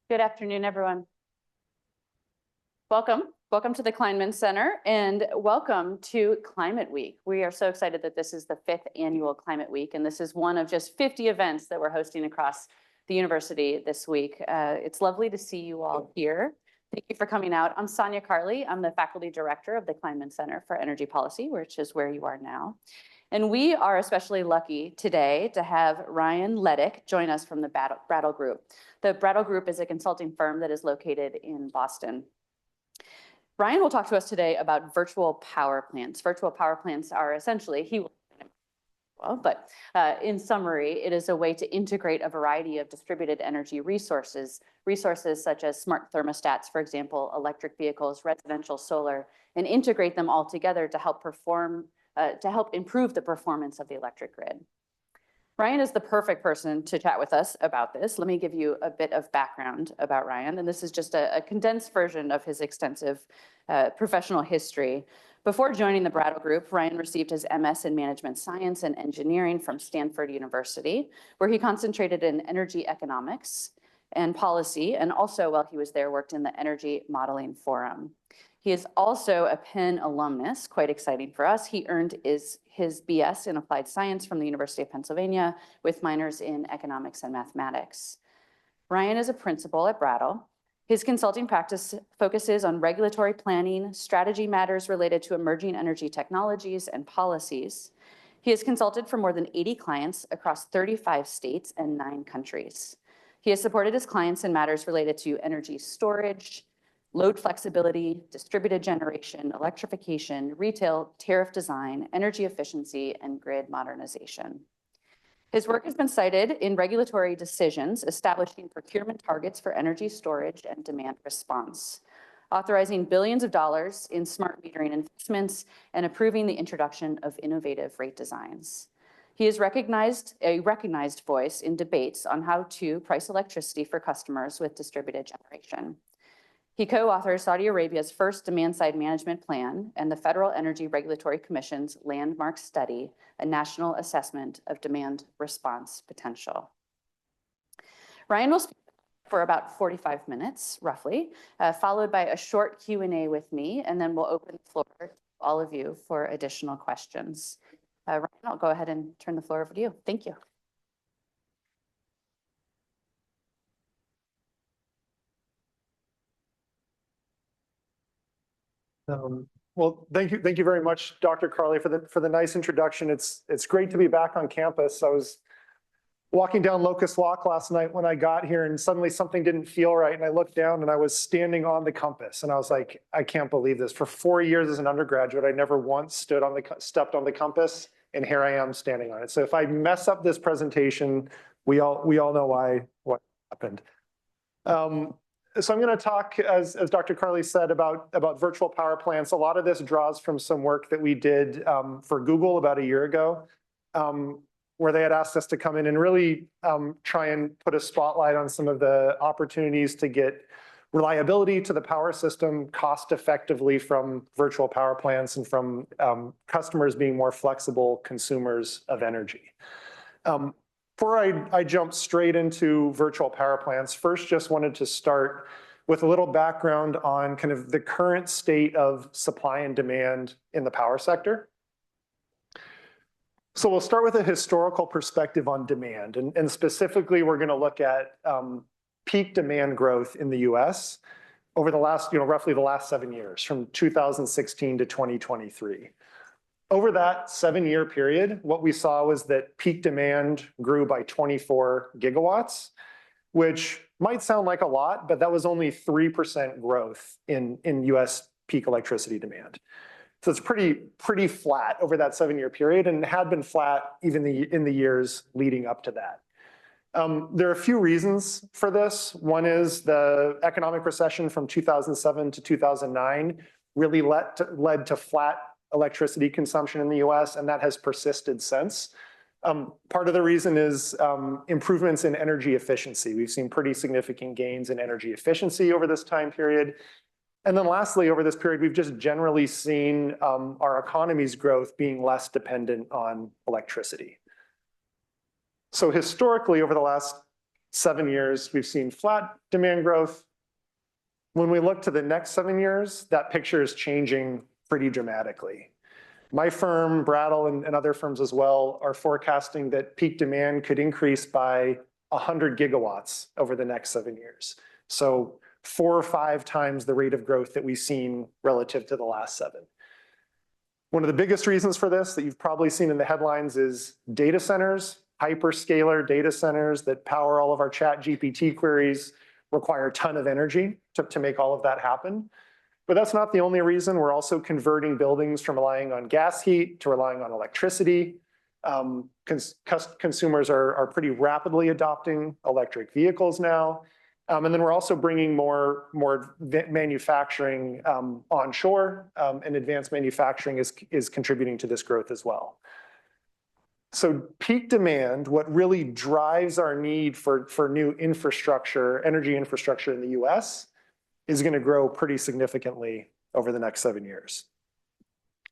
Good afternoon, everyone. Welcome to the Kleinman Center, and welcome to Climate Week. We are so excited that this is the 5th annual Climate Week, and this is one of just 50 events that we're hosting across the university this week. It's lovely to see you all here. Thank you for coming out. I'm Sonia Carley. I'm the faculty director of the Kleinman Center for Energy Policy, which is where you are now. And we are especially lucky today to have Ryan Hledik join us from the Brattle Group. The Brattle Group is a consulting firm that is located in Boston. Ryan will talk to us today about virtual power plants. Virtual power plants are essentially, in summary, it is a way to integrate a variety of distributed energy resources such as smart thermostats, for example, electric vehicles, residential solar, and integrate them all together to help improve the performance of the electric grid. Ryan is the perfect person to chat with us about this. Let me give you a bit of background about Ryan, and this is just a condensed version of his extensive professional history. Before joining the Brattle Group, Ryan received his MS in Management Science and Engineering from Stanford University, where he concentrated in energy economics and policy, and also while he was there, worked in the Energy Modeling Forum. He is also a Penn alumnus, quite exciting for us. He earned his BS in Applied Science from the University of Pennsylvania with minors in economics and mathematics. Ryan is a principal at Brattle. His consulting practice focuses on regulatory planning, strategy matters related to emerging energy technologies and policies. He has consulted for more than 80 clients across 35 states and 9 countries. He has supported his clients in matters related to energy storage, load flexibility, distributed generation, electrification, retail, tariff design, energy efficiency, and grid modernization. His work has been cited in regulatory decisions establishing procurement targets for energy storage and demand response, authorizing billions of dollars in smart metering investments, and approving the introduction of innovative rate designs. He is a recognized voice in debates on how to price electricity for customers with distributed generation. He co-authored Saudi Arabia's first demand-side management plan and the Federal Energy Regulatory Commission's landmark study, a national assessment of demand response potential. Ryan will speak for about 45 minutes, roughly, followed by a short Q&A with me, and then we'll open the floor to all of you for additional questions. Ryan, I'll go ahead and turn the floor over to you. Thank you. Well, thank you very much, Dr. Carley, for the nice introduction. It's great to be back on campus. I was walking down Locust Walk last night when I got here, and suddenly something didn't feel right, and I looked down and I was standing on the compass, and I was like, I can't believe this. For 4 years as an undergraduate, I never once stepped on the compass, and here I am standing on it. So if I mess up this presentation, we all know what happened. So I'm going to talk, as Dr. Carley said, about virtual power plants. A lot of this draws from some work that we did for Google about a year ago, where they had asked us to come in and really try and put a spotlight on some of the opportunities to get reliability to the power system cost effectively from virtual power plants and from customers being more flexible consumers of energy. Before I jump straight into virtual power plants, first just wanted to start with a little background on kind of the current state of supply and demand in the power sector. So we'll start with a historical perspective on demand, and specifically we're going to look at peak demand growth in the US over the last, roughly the last 7 years, from 2016 to 2023. Over that 7-year period, what we saw was that peak demand grew by 24 gigawatts, which might sound like a lot, but that was only 3% growth in US peak electricity demand. So it's pretty flat over that 7-year period, and had been flat even in the years leading up to that. There are a few reasons for this. One is the economic recession from 2007 to 2009 really led to flat electricity consumption in the US, and that has persisted since. Part of the reason is improvements in energy efficiency. We've seen pretty significant gains in energy efficiency over this time period. And then lastly, over this period, we've just generally seen our economy's growth being less dependent on electricity. So historically, over the last 7 years, we've seen flat demand growth. When we look to the next 7 years, that picture is changing pretty dramatically. My firm, Brattle, and other firms as well, are forecasting that peak demand could increase by 100 gigawatts over the next 7 years. So 4 or 5 times the rate of growth that we've seen relative to the last 7. One of the biggest reasons for this that you've probably seen in the headlines is data centers, hyperscaler data centers that power all of our chat GPT queries require a ton of energy to make all of that happen. But that's not the only reason. We're also converting buildings from relying on gas heat to relying on electricity. Consumers are pretty rapidly adopting electric vehicles now. And then we're also bringing more manufacturing onshore, and advanced manufacturing is contributing to this growth as well. So peak demand, what really drives our need for new infrastructure, energy infrastructure in the US, is going to grow pretty significantly over the next 7 years.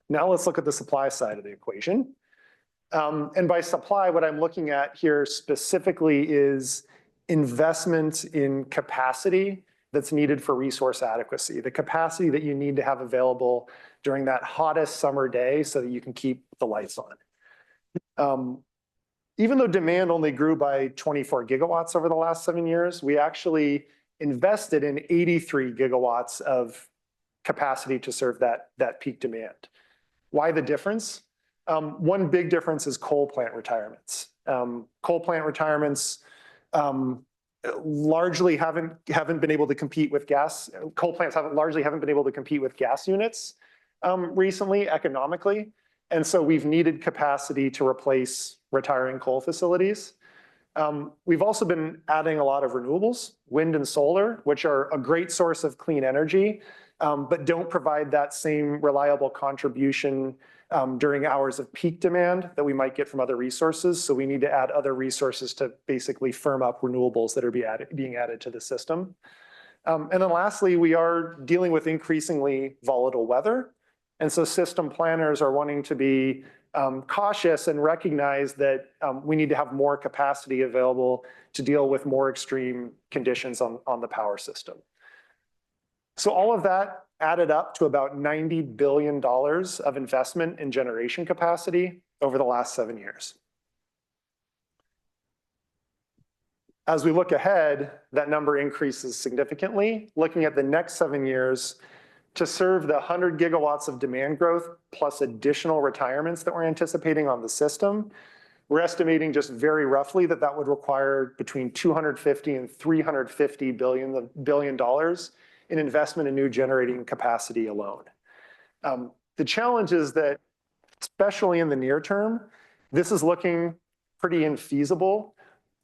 Now let's look at the supply side of the equation. And by supply, what I'm looking at here specifically is investment in capacity that's needed for resource adequacy, the capacity that you need to have available during that hottest summer day so that you can keep the lights on. Even though demand only grew by 24 gigawatts over the last 7 years, we actually invested in 83 gigawatts of capacity to serve that peak demand. Why the difference? One big difference is coal plant retirements. Coal plant retirements largely haven't been able to compete with gas. Coal plants largely haven't been able to compete with gas units recently economically. And so we've needed capacity to replace retiring coal facilities. We've also been adding a lot of renewables, wind and solar, which are a great source of clean energy, but don't provide that same reliable contribution during hours of peak demand that we might get from other resources. So we need to add other resources to basically firm up renewables that are being added to the system. And then lastly, we are dealing with increasingly volatile weather. And so system planners are wanting to be cautious and recognize that we need to have more capacity available to deal with more extreme conditions on the power system. So all of that added up to about $90 billion of investment in generation capacity over the last 7 years. As we look ahead, that number increases significantly. Looking at the next 7 years, to serve the 100 gigawatts of demand growth plus additional retirements that we're anticipating on the system, we're estimating just very roughly that would require between $250 and $350 billion in investment in new generating capacity alone. The challenge is that, especially in the near term, this is looking pretty infeasible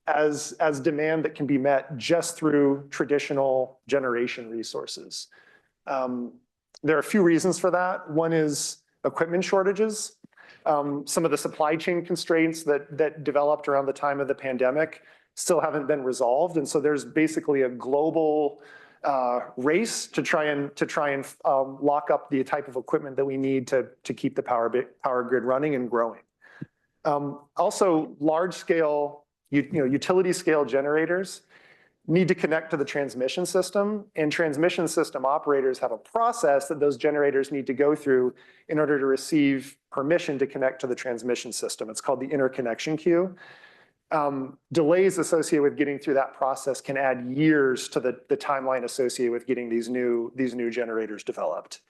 as demand that can be met just through traditional generation resources. There are a few reasons for that. One is equipment shortages. Some of the supply chain constraints that developed around the time of the pandemic still haven't been resolved. And so there's basically a global race to try and lock up the type of equipment that we need to keep the power grid running and growing. Also, large scale, utility scale generators need to connect to the transmission system, and transmission system operators have a process that those generators need to go through in order to receive permission to connect to the transmission system. It's called the interconnection queue. Delays associated with getting through that process can add years to the timeline associated with getting these new generators developed.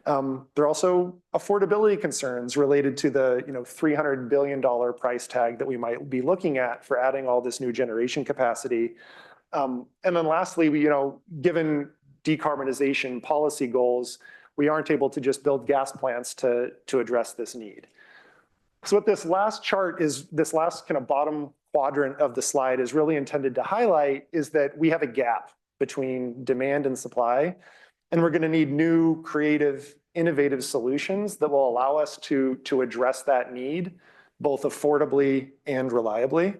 There are also affordability concerns related to the $300 billion price tag that we might be looking at for adding all this new generation capacity. And then lastly, given decarbonization policy goals, we aren't able to just build gas plants to address this need. So what this last chart is, this last kind of bottom quadrant of the slide is really intended to highlight is that we have a gap between demand and supply, and we're going to need new, creative, innovative solutions that will allow us to address that need, both affordably and reliably.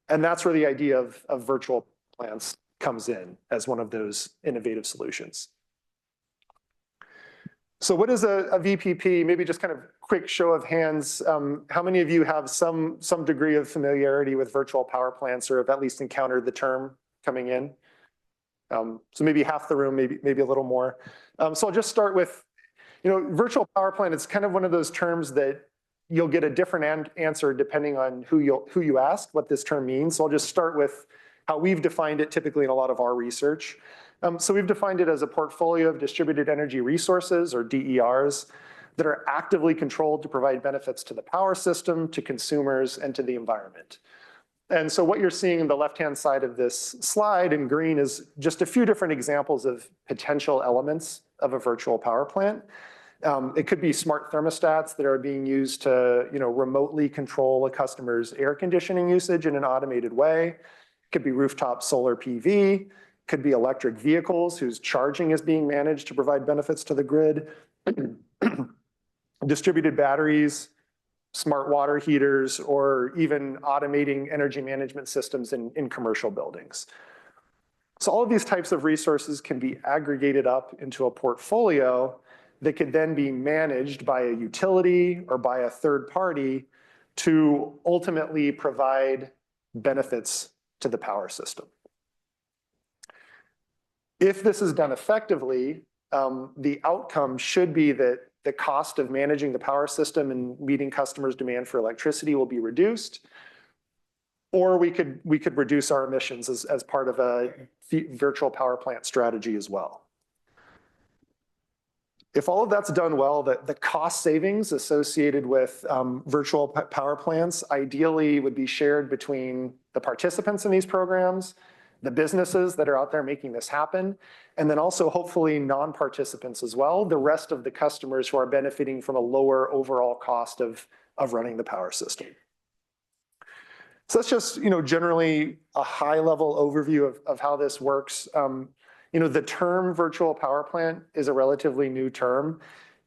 And that's where the idea of virtual plants comes in as one of those innovative solutions. So what is a VPP? Maybe just kind of quick show of hands, how many of you have some degree of familiarity with virtual power plants or have at least encountered the term coming in? So maybe half the room, maybe a little more. So I'll just start with, virtual power plant, it's kind of one of those terms that you'll get a different answer depending on who you ask what this term means. So I'll just start with how we've defined it typically in a lot of our research. So we've defined it as a portfolio of distributed energy resources, or DERs, that are actively controlled to provide benefits to the power system, to consumers, and to the environment. And so what you're seeing in the left-hand side of this slide in green is just a few different examples of potential elements of a virtual power plant. It could be smart thermostats that are being used to, remotely control a customer's air conditioning usage in an automated way. It could be rooftop solar PV. Could be electric vehicles whose charging is being managed to provide benefits to the grid. Distributed batteries, smart water heaters, or even automating energy management systems in commercial buildings. So all of these types of resources can be aggregated up into a portfolio that could then be managed by a utility or by a third party to ultimately provide benefits to the power system. If this is done effectively, the outcome should be that the cost of managing the power system and meeting customers' demand for electricity will be reduced, or we could reduce our emissions as part of a virtual power plant strategy as well. If all of that's done well, the cost savings associated with virtual power plants ideally would be shared between the participants in these programs, the businesses that are out there making this happen, and then also hopefully non-participants as well, the rest of the customers who are benefiting from a lower overall cost of running the power system. So that's just generally a high-level overview of how this works. The term virtual power plant is a relatively new term.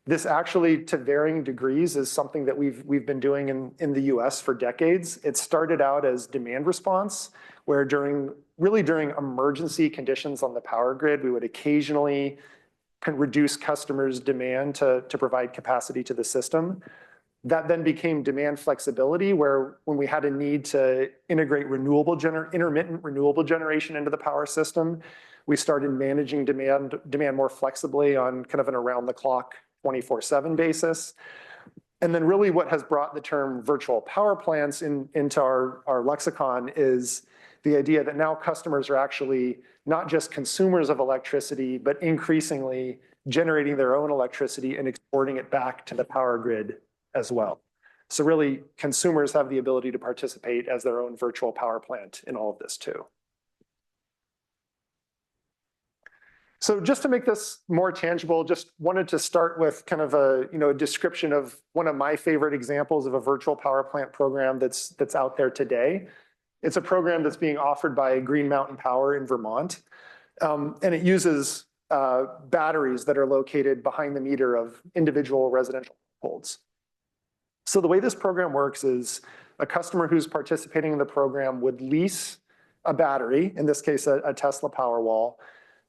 This actually, to varying degrees, is something that we've been doing in the US for decades. It started out as demand response, where during emergency conditions on the power grid, we would occasionally reduce customers' demand to provide capacity to the system. That then became demand flexibility, where when we had a need to integrate intermittent renewable generation into the power system, we started managing demand more flexibly on kind of an around-the-clock 24/7 basis. And then really what has brought the term virtual power plants into our lexicon is the idea that now customers are actually not just consumers of electricity, but increasingly generating their own electricity and exporting it back to the power grid as well. So really, consumers have the ability to participate as their own virtual power plant in all of this too. So just to make this more tangible, just wanted to start with kind of a description of one of my favorite examples of a virtual power plant program that's out there today. It's a program that's being offered by Green Mountain Power in Vermont, and it uses batteries that are located behind the meter of individual residential households. So the way this program works is a customer who's participating in the program would lease a battery, in this case a Tesla Powerwall,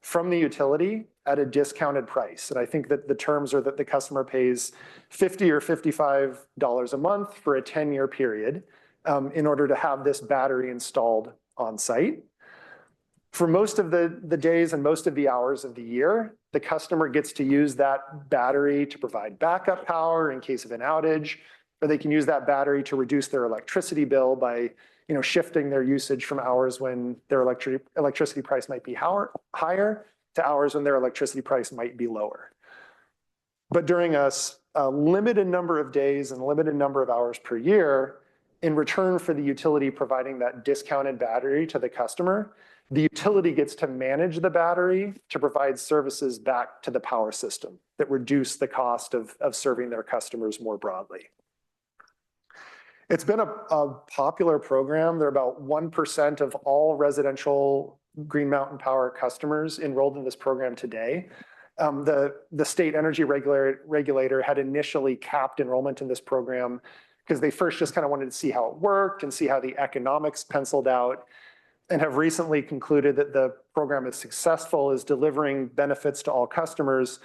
from the utility at a discounted price. And I think that the terms are that the customer pays $50 or $55 a month for a 10-year period in order to have this battery installed on site. For most of the days and most of the hours of the year, the customer gets to use that battery to provide backup power in case of an outage, or they can use that battery to reduce their electricity bill by shifting their usage from hours when their electricity price might be higher to hours when their electricity price might be lower. But during a limited number of days and limited number of hours per year, in return for the utility providing that discounted battery to the customer, the utility gets to manage the battery to provide services back to the power system that reduce the cost of serving their customers more broadly. It's been a popular program. There are about 1% of all residential Green Mountain Power customers enrolled in this program today. The state energy regulator had initially capped enrollment in this program because they first just kind of wanted to see how it worked and see how the economics penciled out, and have recently concluded that the program is successful, is delivering benefits to all customers,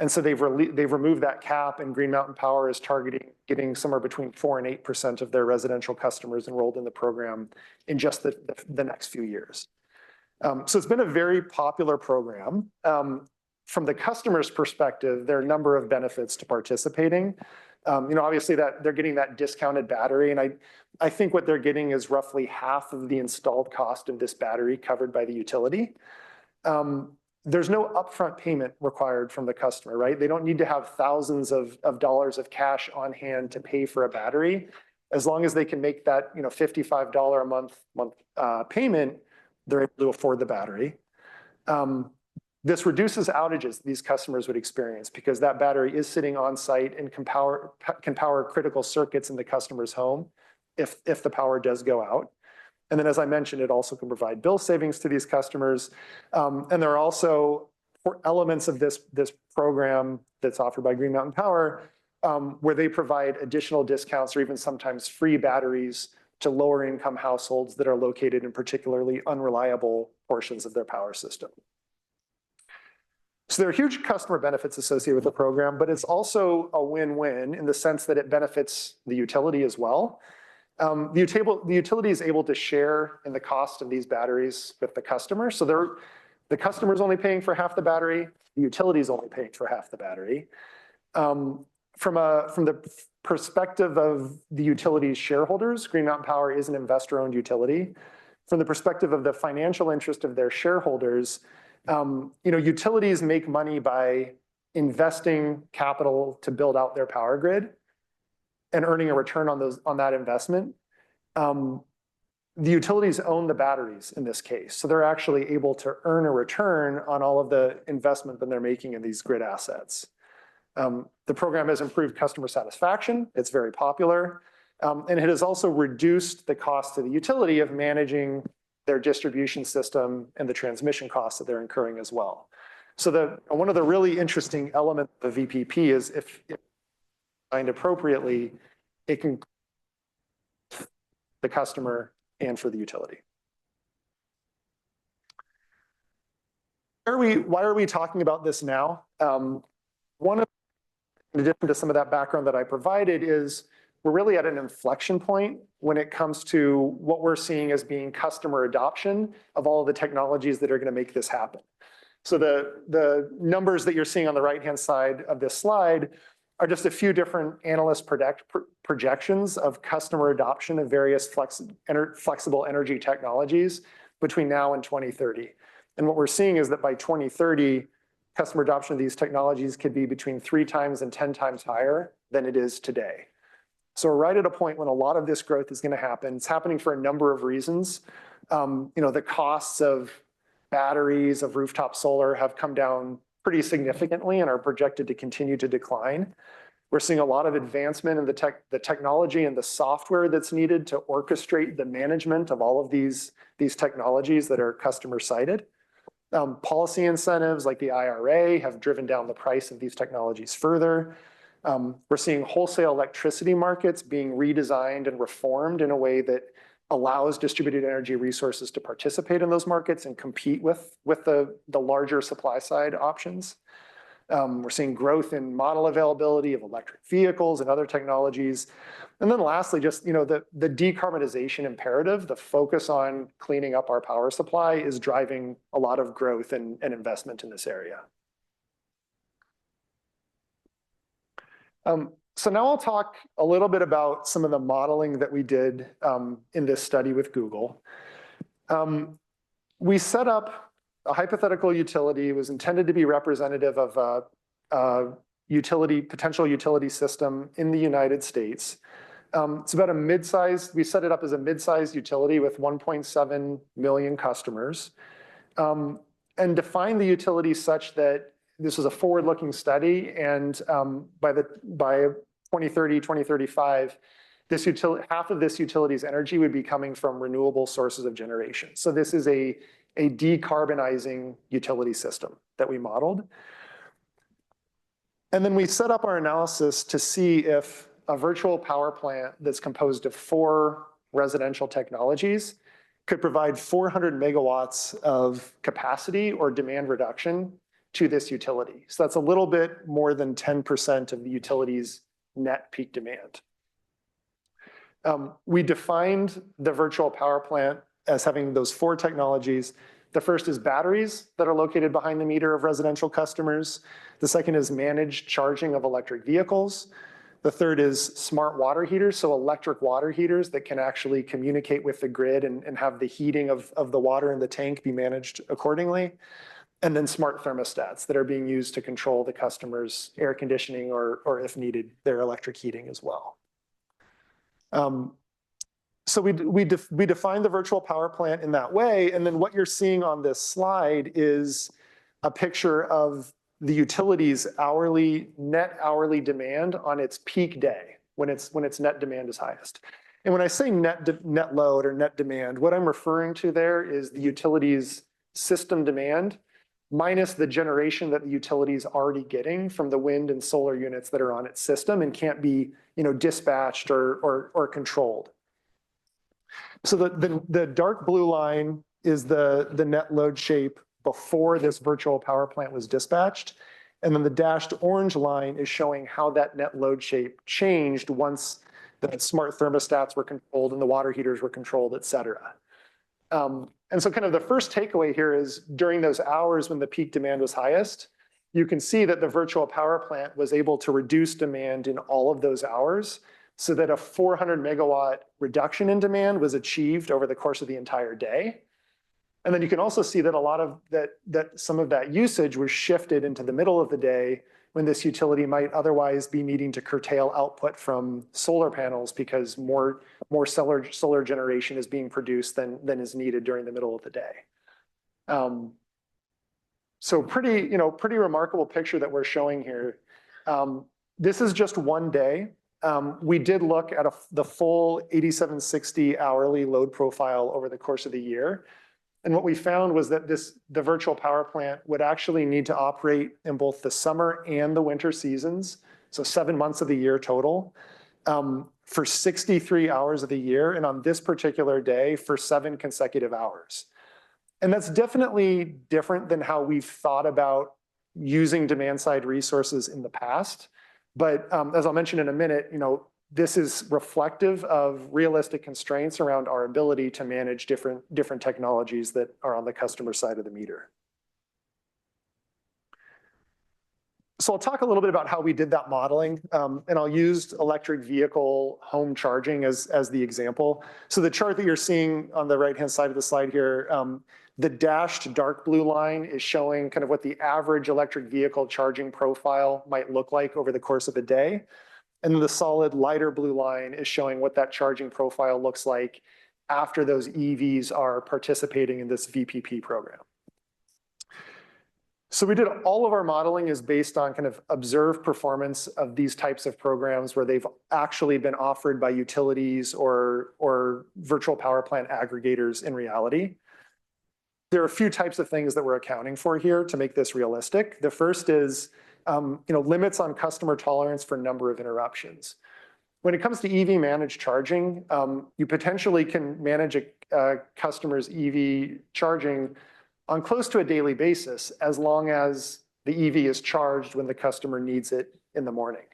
And so they've removed that cap, and Green Mountain Power is targeting getting somewhere between 4% and 8% of their residential customers enrolled in the program in just the next few years. So it's been a very popular program. From the customer's perspective, there are a number of benefits to participating. Obviously that they're getting that discounted battery, and I think what they're getting is roughly half of the installed cost of this battery covered by the utility. There's no upfront payment required from the customer, right? They don't need to have thousands of dollars of cash on hand to pay for a battery. As long as they can make that $55 a month payment, they're able to afford the battery. This reduces outages these customers would experience because that battery is sitting on site and can power critical circuits in the customer's home if the power does go out. And then, as I mentioned, it also can provide bill savings to these customers. And there are also elements of this program that's offered by Green Mountain Power where they provide additional discounts or even sometimes free batteries to lower income households that are located in particularly unreliable portions of their power system. So there are huge customer benefits associated with the program, but it's also a win-win in the sense that it benefits the utility as well. The utility is able to share in the cost of these batteries with the customer. So the customer is only paying for half the battery, the utility is only paying for half the battery. From the perspective of the utility's shareholders, Green Mountain Power is an investor-owned utility. From the perspective of the financial interest of their shareholders, utilities make money by investing capital to build out their power grid and earning a return on that investment. The utilities own the batteries in this case, so they're actually able to earn a return on all of the investment that they're making in these grid assets. The program has improved customer satisfaction. It's very popular, and it has also reduced the cost to the utility of managing their distribution system and the transmission costs that they're incurring as well. So one of the really interesting elements of the VPP is if designed appropriately, it can the customer and for the utility. Why are we talking about this now? One of, in addition to some of that background that I provided, is we're really at an inflection point when it comes to what we're seeing as being customer adoption of all of the technologies that are going to make this happen. So the numbers that you're seeing on the right-hand side of this slide are just a few different analyst projections of customer adoption of various flexible energy technologies between now and 2030. And what we're seeing is that by 2030, customer adoption of these technologies could be between 3 times and 10 times higher than it is today. So we're right at a point when a lot of this growth is going to happen. It's happening for a number of reasons. The costs of batteries, of rooftop solar have come down pretty significantly and are projected to continue to decline. We're seeing a lot of advancement in the technology and the software that's needed to orchestrate the management of all of these technologies that are customer cited. Policy incentives like the IRA have driven down the price of these technologies further. We're seeing wholesale electricity markets being redesigned and reformed in a way that allows distributed energy resources to participate in those markets and compete with the larger supply side options. We're seeing growth in model availability of electric vehicles and other technologies. And then lastly, just the decarbonization imperative, the focus on cleaning up our power supply is driving a lot of growth and investment in this area. So now I'll talk a little bit about some of the modeling that we did in this study with Google. We set up a hypothetical utility. It was intended to be representative of a potential utility system in the United States. It's about a mid-sized, we set it up as a mid-sized utility with 1.7 million customers, and defined the utility such that this was a forward-looking study, and by 2030, 2035, half of this utility's energy would be coming from renewable sources of generation. So this is a decarbonizing utility system that we modeled. And then we set up our analysis to see if a virtual power plant that's composed of 4 residential technologies could provide 400 megawatts of capacity or demand reduction to this utility. So that's a little bit more than 10% of the utility's net peak demand. We defined the virtual power plant as having those 4 technologies. The first is batteries that are located behind the meter of residential customers. The second is managed charging of electric vehicles. The third is smart water heaters, so electric water heaters that can actually communicate with the grid and have the heating of the water in the tank be managed accordingly. And then smart thermostats that are being used to control the customer's air conditioning or if needed, their electric heating as well. So we define the virtual power plant in that way. And then what you're seeing on this slide is a picture of the utility's net hourly demand on its peak day when its net demand is highest. And when I say net load or net demand, what I'm referring to there is the utility's system demand minus the generation that the utility is already getting from the wind and solar units that are on its system and can't be, dispatched or controlled. So the dark blue line is the net load shape before this virtual power plant was dispatched. And then the dashed orange line is showing how that net load shape changed once the smart thermostats were controlled and the water heaters were controlled, et cetera. And so kind of the first takeaway here is during those hours when the peak demand was highest, you can see that the virtual power plant was able to reduce demand in all of those hours so that a 400 megawatt reduction in demand was achieved over the course of the entire day. And then you can also see that a lot of that some of that usage was shifted into the middle of the day when this utility might otherwise be needing to curtail output from solar panels because more solar generation is being produced than is needed during the middle of the day. So pretty remarkable picture that we're showing here. This is just one day. We did look at the full 8760 hourly load profile over the course of the year. And what we found was that the virtual power plant would actually need to operate in both the summer and the winter seasons, so 7 months of the year total, for 63 hours of the year, and on this particular day for 7 consecutive hours. And that's definitely different than how we've thought about using demand-side resources in the past. But as I'll mention in a minute, this is reflective of realistic constraints around our ability to manage different technologies that are on the customer side of the meter. So I'll talk a little bit about how we did that modeling, and I'll use electric vehicle home charging as the example. So the chart that you're seeing on the right-hand side of the slide here, the dashed dark blue line is showing kind of what the average electric vehicle charging profile might look like over the course of a day. And then the solid lighter blue line is showing what that charging profile looks like after those EVs are participating in this VPP program. So we did all of our modeling is based on kind of observed performance of these types of programs where they've actually been offered by utilities or virtual power plant aggregators in reality. There are a few types of things that we're accounting for here to make this realistic. The first is limits on customer tolerance for number of interruptions. When it comes to EV managed charging, you potentially can manage a customer's EV charging on close to a daily basis as long as the EV is charged when the customer needs it in the morning.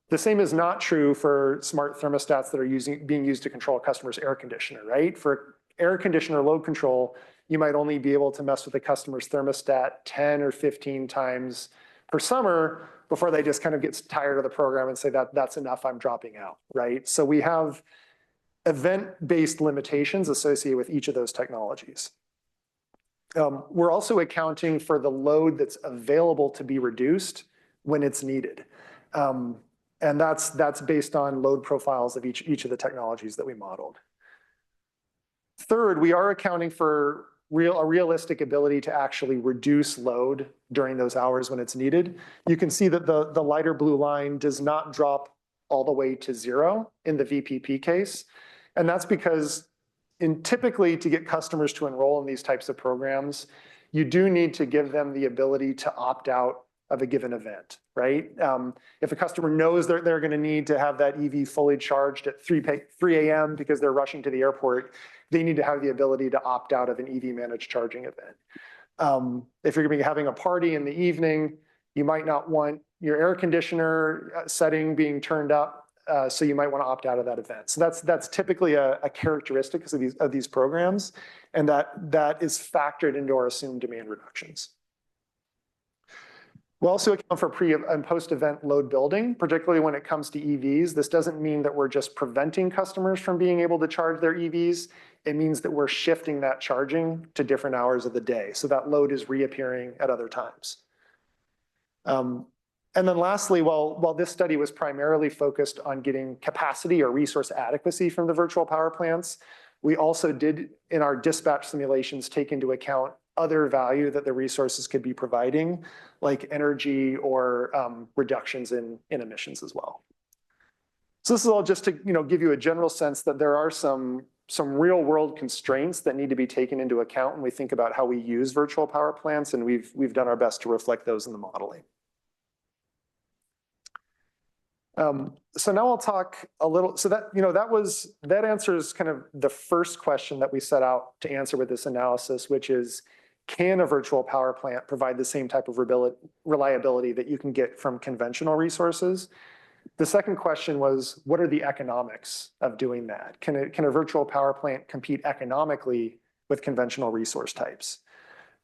The same is not true for smart thermostats that are being used to control a customer's air conditioner, right? For air conditioner load control, you might only be able to mess with the customer's thermostat 10 or 15 times per summer before they just kind of get tired of the program and say that's enough, I'm dropping out, right? So we have event-based limitations associated with each of those technologies. We're also accounting for the load that's available to be reduced when it's needed. And that's based on load profiles of each of the technologies that we modeled. Third, we are accounting for a realistic ability to actually reduce load during those hours when it's needed. You can see that the lighter blue line does not drop all the way to 0 in the VPP case. And that's because typically to get customers to enroll in these types of programs, you do need to give them the ability to opt out of a given event, right? If a customer knows they're going to need to have that EV fully charged at 3 a.m. because they're rushing to the airport, they need to have the ability to opt out of an EV managed charging event. If you're gonna be having a party in the evening, you might not want your air conditioner setting being turned up, so you might want to opt out of that event. So that's typically a characteristic of these programs, and that is factored into our assumed demand reductions. We also account for pre and post-event load building, particularly when it comes to EVs. This doesn't mean that we're just preventing customers from being able to charge their EVs. It means that we're shifting that charging to different hours of the day, so that load is reappearing at other times. And then lastly, while this study was primarily focused on getting capacity or resource adequacy from the virtual power plants, we also did, in our dispatch simulations, take into account other value that the resources could be providing, like energy or reductions in emissions as well. So this is all just to give you a general sense that there are some real world constraints that need to be taken into account when we think about how we use virtual power plants, and we've done our best to reflect those in the modeling. So now I'll talk a little, so that answers kind of the first question that we set out to answer with this analysis, which is, can a virtual power plant provide the same type of reliability that you can get from conventional resources? The second question was, what are the economics of doing that? Can a virtual power plant compete economically with conventional resource types?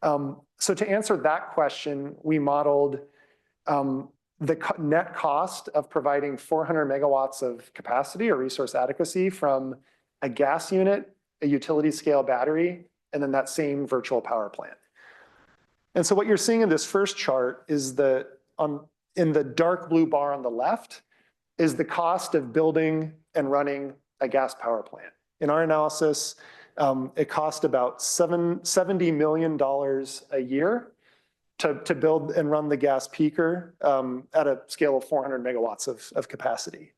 So to answer that question, we modeled the net cost of providing 400 megawatts of capacity or resource adequacy from a gas unit, a utility scale battery, and then that same virtual power plant. And so what you're seeing in this first chart is that in the dark blue bar on the left is the cost of building and running a gas power plant. In our analysis, it cost about $70 million a year to build and run the gas peaker at a scale of 400 megawatts of capacity.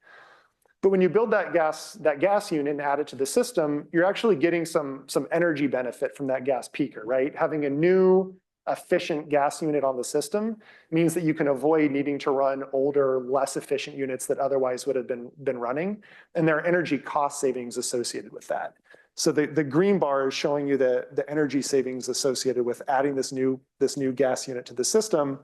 But when you build that gas unit and add it to the system, you're actually getting some energy benefit from that gas peaker, right? Having a new efficient gas unit on the system means that you can avoid needing to run older, less efficient units that otherwise would have been running, and there are energy cost savings associated with that. So the green bar is showing you the energy savings associated with adding this new gas unit to the system,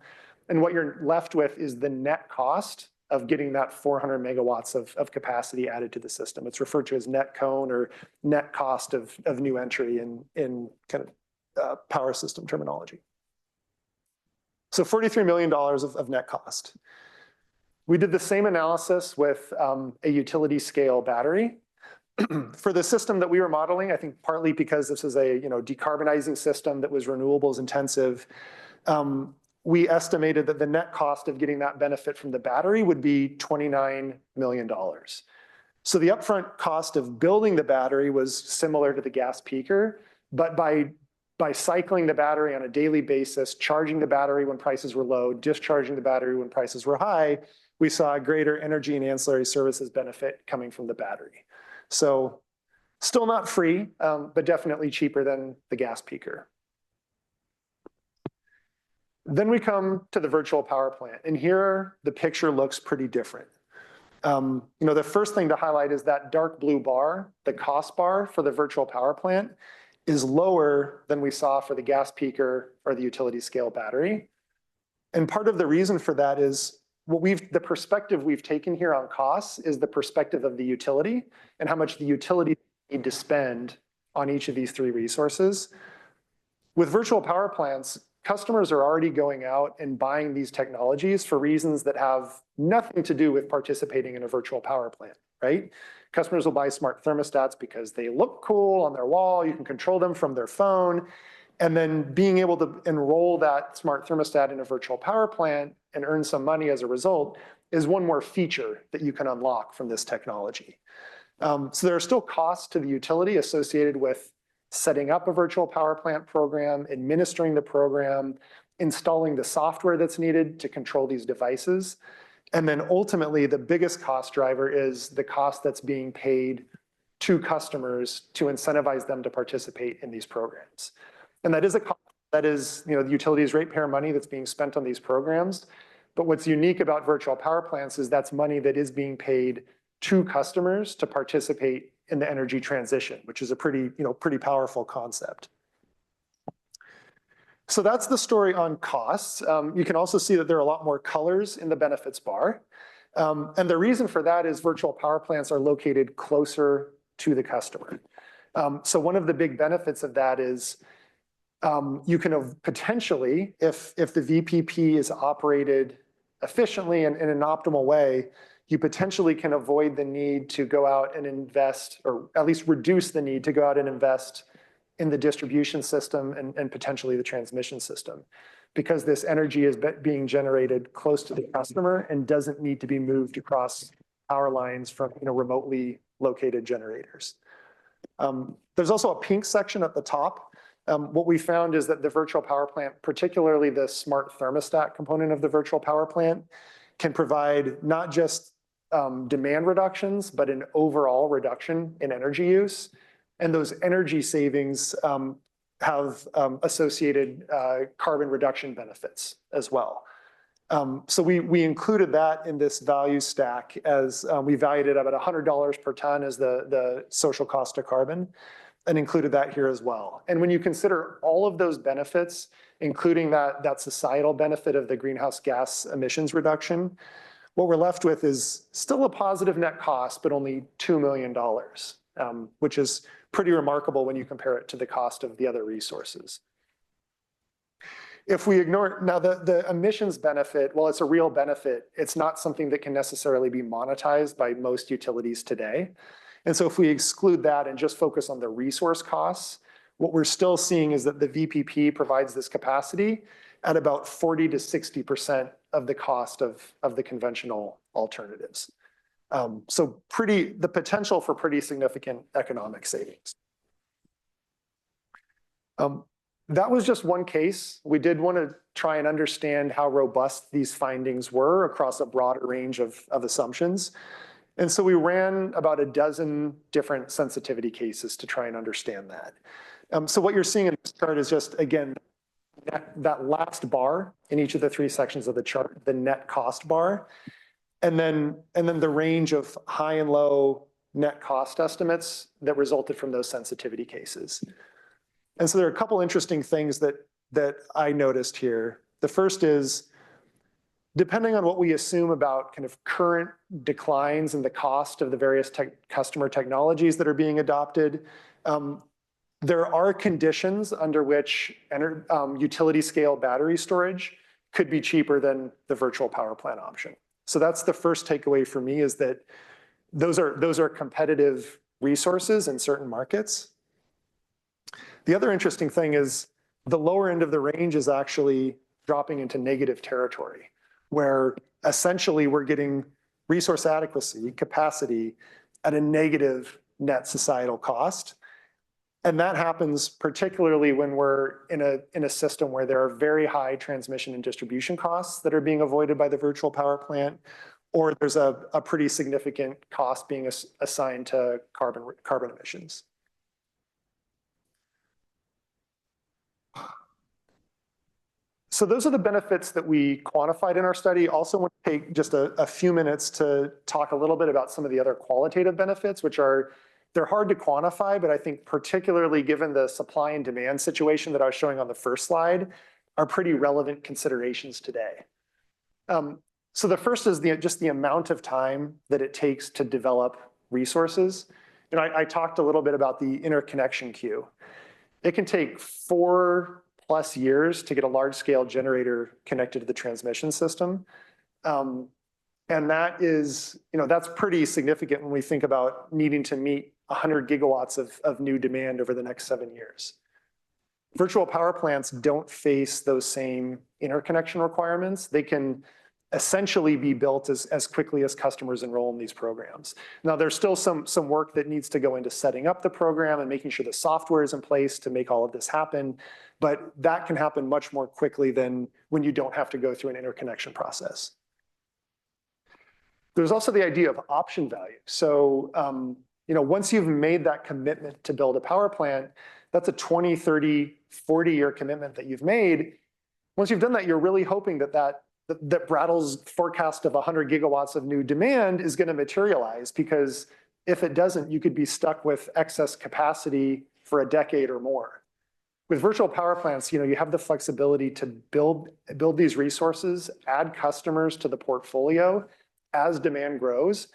and what you're left with is the net cost of getting that 400 megawatts of capacity added to the system. It's referred to as net cone or net cost of new entry in kind of power system terminology. So $43 million of net cost. We did the same analysis with a utility scale battery. For the system that we were modeling, I think partly because this is a decarbonizing system that was renewables intensive, we estimated that the net cost of getting that benefit from the battery would be $29 million. So the upfront cost of building the battery was similar to the gas peaker, but by cycling the battery on a daily basis, charging the battery when prices were low, discharging the battery when prices were high, we saw a greater energy and ancillary services benefit coming from the battery. So still not free, but definitely cheaper than the gas peaker. Then we come to the virtual power plant, and here the picture looks pretty different. The first thing to highlight is that dark blue bar, the cost bar for the virtual power plant, is lower than we saw for the gas peaker or the utility scale battery. And part of the reason for that is the perspective we've taken here on costs is the perspective of the utility and how much the utility need to spend on each of these three resources. With virtual power plants, customers are already going out and buying these technologies for reasons that have nothing to do with participating in a virtual power plant, right? Customers will buy smart thermostats because they look cool on their wall, you can control them from their phone, and then being able to enroll that smart thermostat in a virtual power plant and earn some money as a result is one more feature that you can unlock from this technology. So there are still costs to the utility associated with setting up a virtual power plant program, administering the program, installing the software that's needed to control these devices. And then ultimately, the biggest cost driver is the cost that's being paid to customers to incentivize them to participate in these programs. And that is a cost that is, the utilities ratepayer money that's being spent on these programs. But what's unique about virtual power plants is that's money that is being paid to customers to participate in the energy transition, which is a pretty powerful concept. So that's the story on costs. You can also see that there are a lot more colors in the benefits bar. And the reason for that is virtual power plants are located closer to the customer. So one of the big benefits of that is you can potentially, if the VPP is operated efficiently and in an optimal way, you potentially can avoid the need to go out and invest, or at least reduce the need to go out and invest in the distribution system and potentially the transmission system, because this energy is being generated close to the customer and doesn't need to be moved across power lines from remotely located generators. There's also a pink section at the top. What we found is that the virtual power plant, particularly the smart thermostat component of the virtual power plant, can provide not just demand reductions, but an overall reduction in energy use. And those energy savings have associated carbon reduction benefits as well. So we included that in this value stack as we valued it at about $100 per ton as the social cost of carbon, and included that here as well. And when you consider all of those benefits, including that societal benefit of the greenhouse gas emissions reduction, what we're left with is still a positive net cost, but only $2 million, which is pretty remarkable when you compare it to the cost of the other resources. If we ignore, now the emissions benefit, well, it's a real benefit. It's not something that can necessarily be monetized by most utilities today. And so if we exclude that and just focus on the resource costs, what we're still seeing is that the VPP provides this capacity at about 40 to 60% of the cost of the conventional alternatives. So the potential for pretty significant economic savings. That was just one case. We did want to try and understand how robust these findings were across a broader range of assumptions. And so we ran about a dozen different sensitivity cases to try and understand that. So what you're seeing in this chart is just, again, that last bar in each of the three sections of the chart, the net cost bar, and then the range of high and low net cost estimates that resulted from those sensitivity cases. And so there are a couple interesting things that I noticed here. The first is, depending on what we assume about kind of current declines in the cost of the various customer technologies that are being adopted, there are conditions under which utility scale battery storage could be cheaper than the virtual power plant option. So that's the first takeaway for me, is that those are competitive resources in certain markets. The other interesting thing is the lower end of the range is actually dropping into negative territory, where essentially we're getting resource adequacy, capacity at a negative net societal cost. And that happens particularly when we're in a system where there are very high transmission and distribution costs that are being avoided by the virtual power plant, or there's a pretty significant cost being assigned to carbon emissions. So those are the benefits that we quantified in our study. Also want to take just a few minutes to talk a little bit about some of the other qualitative benefits, which they're hard to quantify, but I think particularly given the supply and demand situation that I was showing on the first slide, are pretty relevant considerations today. So the first is just the amount of time that it takes to develop resources. I talked a little bit about the interconnection queue. It can take 4+ years to get a large scale generator connected to the transmission system. And that is, that's pretty significant when we think about needing to meet 100 gigawatts of new demand over the next 7 years. Virtual power plants don't face those same interconnection requirements. They can essentially be built as quickly as customers enroll in these programs. Now, there's still some work that needs to go into setting up the program and making sure the software is in place to make all of this happen. But that can happen much more quickly than when you don't have to go through an interconnection process. There's also the idea of option value. So, once you've made that commitment to build a power plant, that's a 20, 30, 40-year commitment that you've made. Once you've done that, you're really hoping that Brattle's forecast of 100 gigawatts of new demand is going to materialize, because if it doesn't, you could be stuck with excess capacity for a decade or more. With virtual power plants, you have the flexibility to build these resources, add customers to the portfolio as demand grows.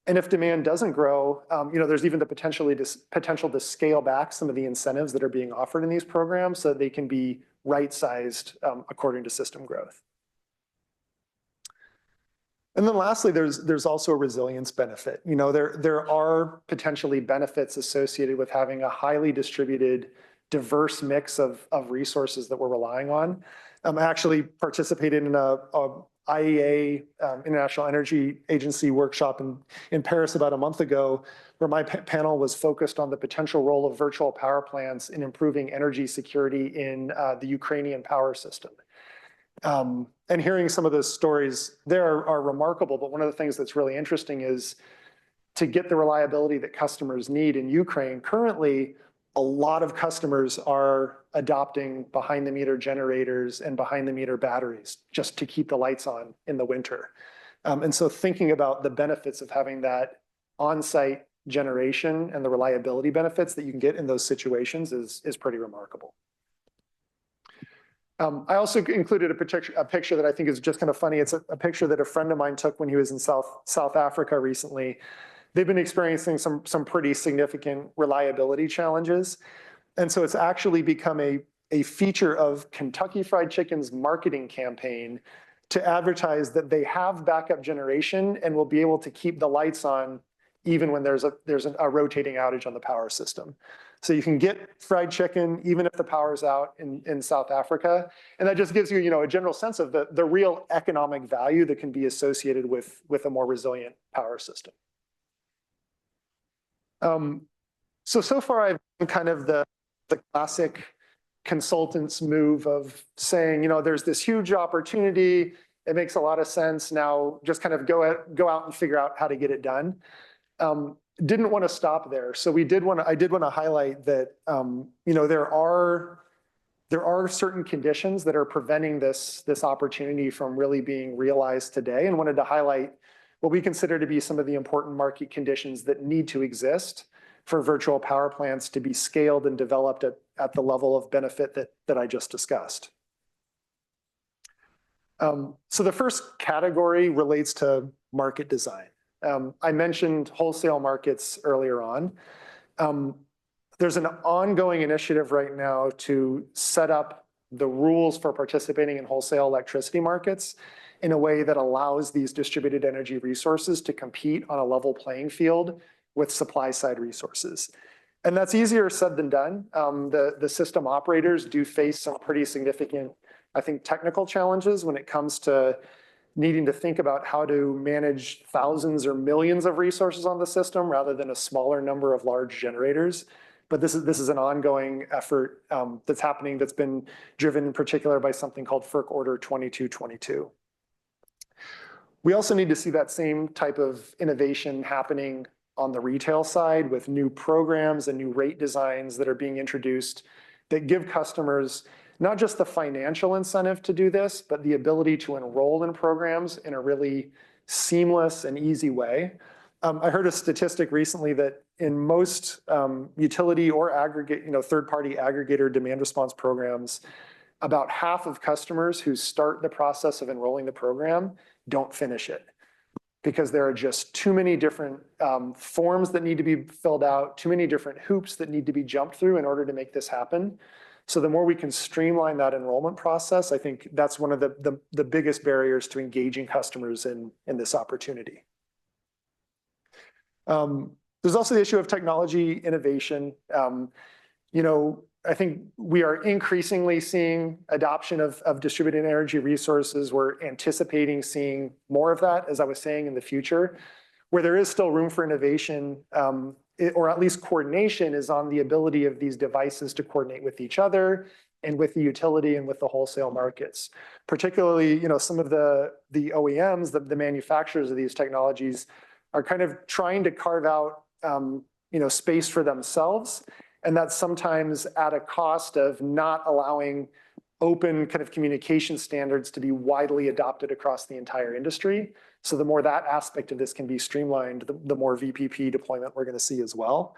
And if demand doesn't grow, there's even the potential to scale back some of the incentives that are being offered in these programs so that they can be right-sized according to system growth. And then lastly, there's also a resilience benefit. There are potentially benefits associated with having a highly distributed, diverse mix of resources that we're relying on. I actually participated in a IEA, International Energy Agency workshop in Paris about a month ago, where my panel was focused on the potential role of virtual power plants in improving energy security in the Ukrainian power system. And hearing some of those stories there are remarkable, but one of the things that's really interesting is to get the reliability that customers need in Ukraine. Currently, a lot of customers are adopting behind-the-meter generators and behind-the-meter batteries just to keep the lights on in the winter. And so thinking about the benefits of having that on-site generation and the reliability benefits that you can get in those situations is pretty remarkable. I also included a picture that I think is just kind of funny. It's a picture that a friend of mine took when he was in South Africa recently. They've been experiencing some pretty significant reliability challenges. And so it's actually become a feature of Kentucky Fried Chicken's marketing campaign to advertise that they have backup generation and will be able to keep the lights on even when there's a rotating outage on the power system. So you can get fried chicken even if the power's out in South Africa. And that just gives you, a general sense of the real economic value that can be associated with a more resilient power system. So far I've done kind of the classic consultant's move of saying, there's this huge opportunity. It makes a lot of sense. Now just kind of go out and figure out how to get it done. Didn't want to stop there. So I did want to highlight that, there are certain conditions that are preventing this opportunity from really being realized today, and wanted to highlight what we consider to be some of the important market conditions that need to exist for virtual power plants to be scaled and developed at the level of benefit that I just discussed. So the first category relates to market design. I mentioned wholesale markets earlier on. There's an ongoing initiative right now to set up the rules for participating in wholesale electricity markets in a way that allows these distributed energy resources to compete on a level playing field with supply side resources. And that's easier said than done. The system operators do face some pretty significant, I think, technical challenges when it comes to needing to think about how to manage thousands or millions of resources on the system rather than a smaller number of large generators. But this is an ongoing effort that's happening, that's been driven in particular by something called FERC Order 2222. We also need to see that same type of innovation happening on the retail side with new programs and new rate designs that are being introduced that give customers not just the financial incentive to do this, but the ability to enroll in programs in a really seamless and easy way. I heard a statistic recently that in most utility or aggregate, third-party aggregator demand response programs, about half of customers who start the process of enrolling the program don't finish it, because there are just too many different forms that need to be filled out, too many different hoops that need to be jumped through in order to make this happen. So the more we can streamline that enrollment process, I think that's one of the biggest barriers to engaging customers in this opportunity. There's also the issue of technology innovation. I think we are increasingly seeing adoption of distributed energy resources. We're anticipating seeing more of that, as I was saying, in the future. Where there is still room for innovation, or at least coordination, is on the ability of these devices to coordinate with each other and with the utility and with the wholesale markets. Particularly, some of the OEMs, the manufacturers of these technologies, are kind of trying to carve out space for themselves. And that's sometimes at a cost of not allowing open kind of communication standards to be widely adopted across the entire industry. So the more that aspect of this can be streamlined, the more VPP deployment we're going to see as well.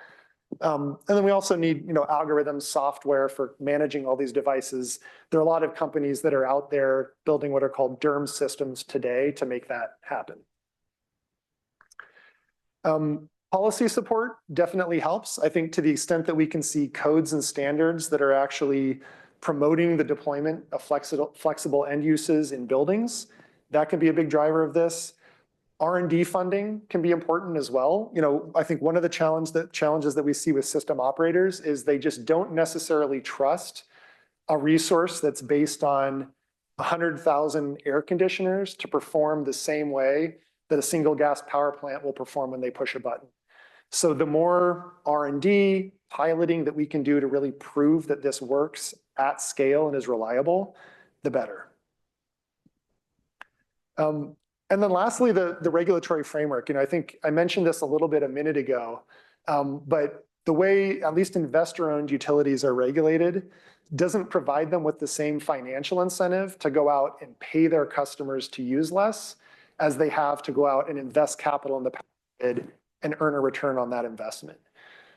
And then we also need, algorithms, software for managing all these devices. There are a lot of companies that are out there building what are called DERM systems today to make that happen. Policy support definitely helps. I think to the extent that we can see codes and standards that are actually promoting the deployment of flexible end uses in buildings, that can be a big driver of this. R&D funding can be important as well. I think one of the challenges that we see with system operators is they just don't necessarily trust a resource that's based on 100,000 air conditioners to perform the same way that a single gas power plant will perform when they push a button. So the more R&D piloting that we can do to really prove that this works at scale and is reliable, the better. And then lastly, the regulatory framework. I think I mentioned this a little bit a minute ago, but the way at least investor-owned utilities are regulated doesn't provide them with the same financial incentive to go out and pay their customers to use less as they have to go out and invest capital in the power grid and earn a return on that investment.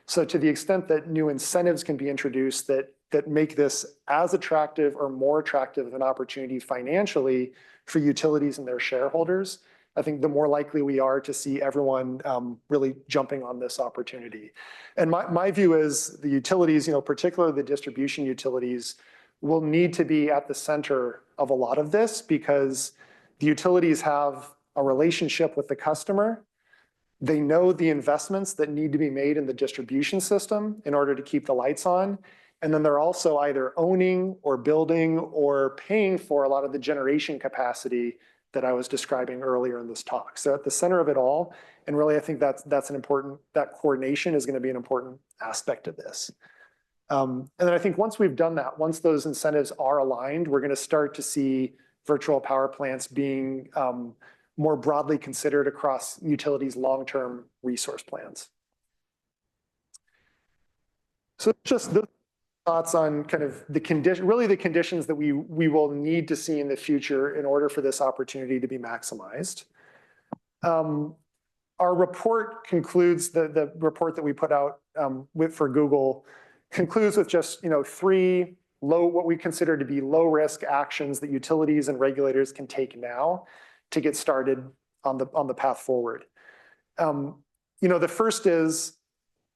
So to the extent that new incentives can be introduced that make this as attractive or more attractive of an opportunity financially for utilities and their shareholders, I think the more likely we are to see everyone really jumping on this opportunity. And my view is the utilities, particularly the distribution utilities, will need to be at the center of a lot of this because the utilities have a relationship with the customer. They know the investments that need to be made in the distribution system in order to keep the lights on. And then they're also either owning or building or paying for a lot of the generation capacity that I was describing earlier in this talk. So at the center of it all, and really I think that coordination is going to be an important aspect of this. And then I think once we've done that, once those incentives are aligned, we're going to start to see virtual power plants being more broadly considered across utilities' long-term resource plans. So just the thoughts on kind of the conditions that we will need to see in the future in order for this opportunity to be maximized. Our report concludes, the report that we put out for Google concludes with just three what we consider to be low-risk actions that utilities and regulators can take now to get started on the path forward. The first is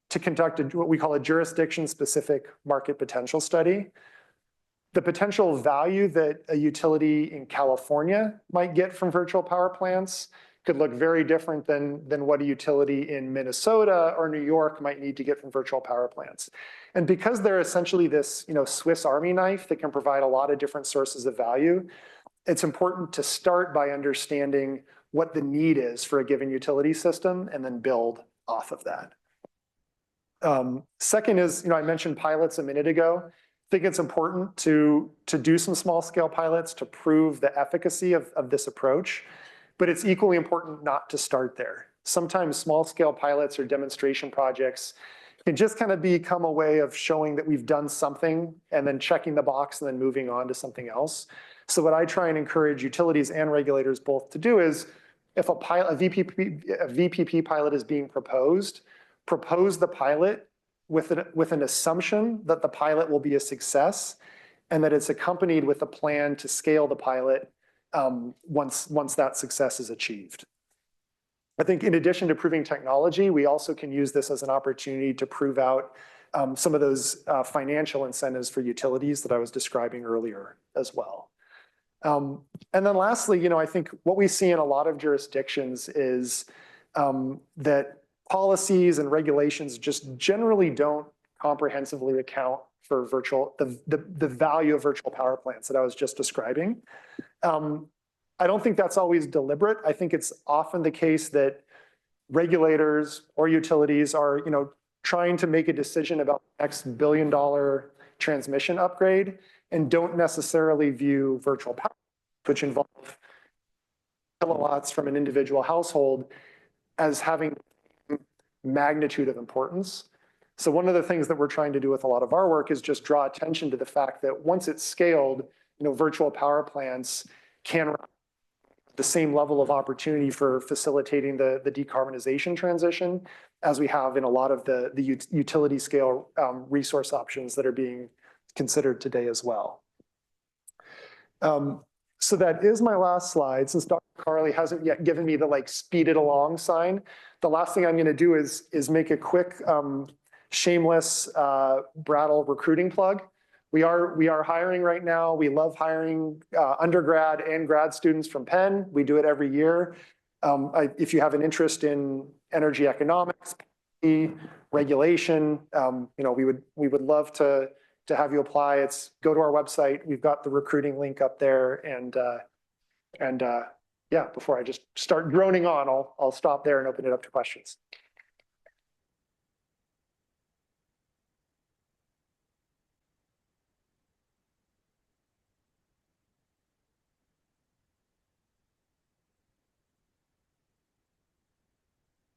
to conduct what we call a jurisdiction-specific market potential study. The potential value that a utility in California might get from virtual power plants could look very different than what a utility in Minnesota or New York might need to get from virtual power plants. And because they're essentially this Swiss Army knife that can provide a lot of different sources of value, it's important to start by understanding what the need is for a given utility system and then build off of that. Second is, I mentioned pilots a minute ago. I think it's important to do some small scale pilots to prove the efficacy of this approach, but it's equally important not to start there. Sometimes small scale pilots or demonstration projects can just kind of become a way of showing that we've done something and then checking the box and then moving on to something else. So what I try and encourage utilities and regulators both to do is if a VPP pilot is being proposed, propose the pilot with an assumption that the pilot will be a success and that it's accompanied with a plan to scale the pilot once that success is achieved. I think in addition to proving technology, we also can use this as an opportunity to prove out some of those financial incentives for utilities that I was describing earlier as well. And then lastly, I think what we see in a lot of jurisdictions is that policies and regulations just generally don't comprehensively account for the value of virtual power plants that I was just describing. I don't think that's always deliberate. I think it's often the case that regulators or utilities are, trying to make a decision about the next billion-dollar transmission upgrade and don't necessarily view virtual power, which involve kilowatts from an individual household, as having magnitude of importance. So one of the things that we're trying to do with a lot of our work is just draw attention to the fact that once it's scaled, virtual power plants can run the same level of opportunity for facilitating the decarbonization transition as we have in a lot of the utility scale resource options that are being considered today as well. So that is my last slide. Since Dr. Carly hasn't yet given me the like speed it along sign, the last thing I'm going to do is make a quick shameless Brattle recruiting plug. We are hiring right now. We love hiring undergrad and grad students from Penn. We do it every year. If you have an interest in energy economics, regulation, we would love to have you apply. Go to our website. We've got the recruiting link up there. And yeah, before I just start droning on, I'll stop there and open it up to questions.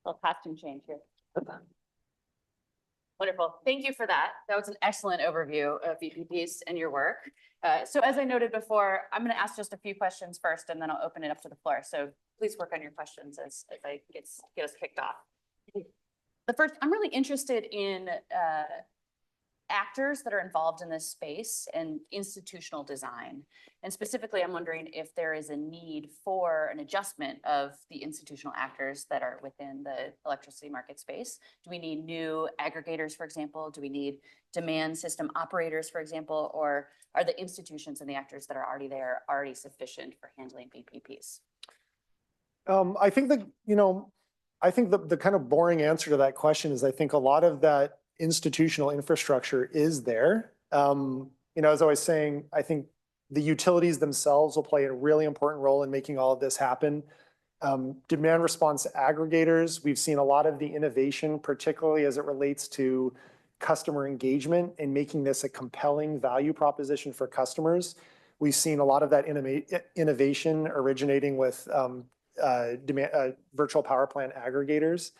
A little costume change here. Wonderful. Thank you for that. That was an excellent overview of VPPs and your work. So as I noted before, I'm going to ask just a few questions first, and then I'll open it up to the floor. So please work on your questions as I get us kicked off. The first, I'm really interested in actors that are involved in this space and institutional design. And specifically, I'm wondering if there is a need for an adjustment of the institutional actors that are within the electricity market space. Do we need new aggregators, for example? Do we need demand system operators, for example? Or are the institutions and the actors that are already there already sufficient for handling VPPs? I think that, I think the kind of boring answer to that question is I think a lot of that institutional infrastructure is there. As I was saying, I think the utilities themselves will play a really important role in making all of this happen. Demand response aggregators, we've seen a lot of the innovation, particularly as it relates to customer engagement and making this a compelling value proposition for customers. We've seen a lot of that innovation originating with virtual power plant aggregators.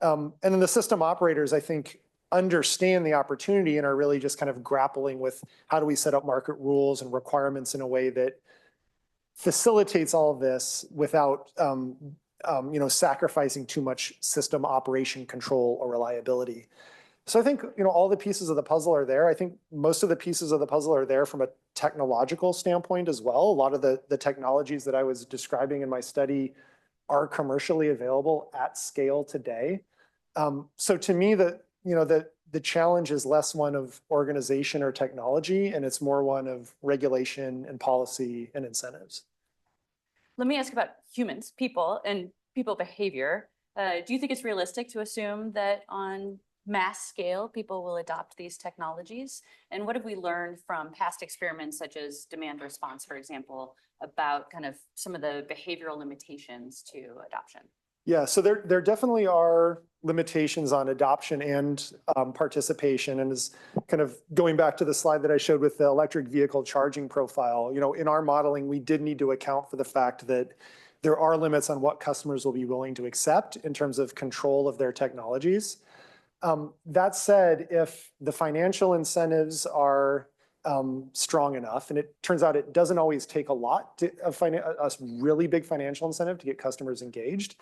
And then the system operators, I think, understand the opportunity and are really just kind of grappling with how do we set up market rules and requirements in a way that facilitates all of this without sacrificing too much system operation control or reliability. So I think all the pieces of the puzzle are there. I think most of the pieces of the puzzle are there from a technological standpoint as well. A lot of the technologies that I was describing in my study are commercially available at scale today. So to me, the challenge is less one of organization or technology, and it's more one of regulation and policy and incentives. Let me ask about humans, people, and people behavior. Do you think it's realistic to assume that on mass scale, people will adopt these technologies? And what have we learned from past experiments, such as demand response, for example, about kind of some of the behavioral limitations to adoption? Yeah, so there definitely are limitations on adoption and participation. And is kind of going back to the slide that I showed with the electric vehicle charging profile, in our modeling, we did need to account for the fact that there are limits on what customers will be willing to accept in terms of control of their technologies. That said, if the financial incentives are strong enough, and it turns out it doesn't always take a lot of a really big financial incentive to get customers engaged.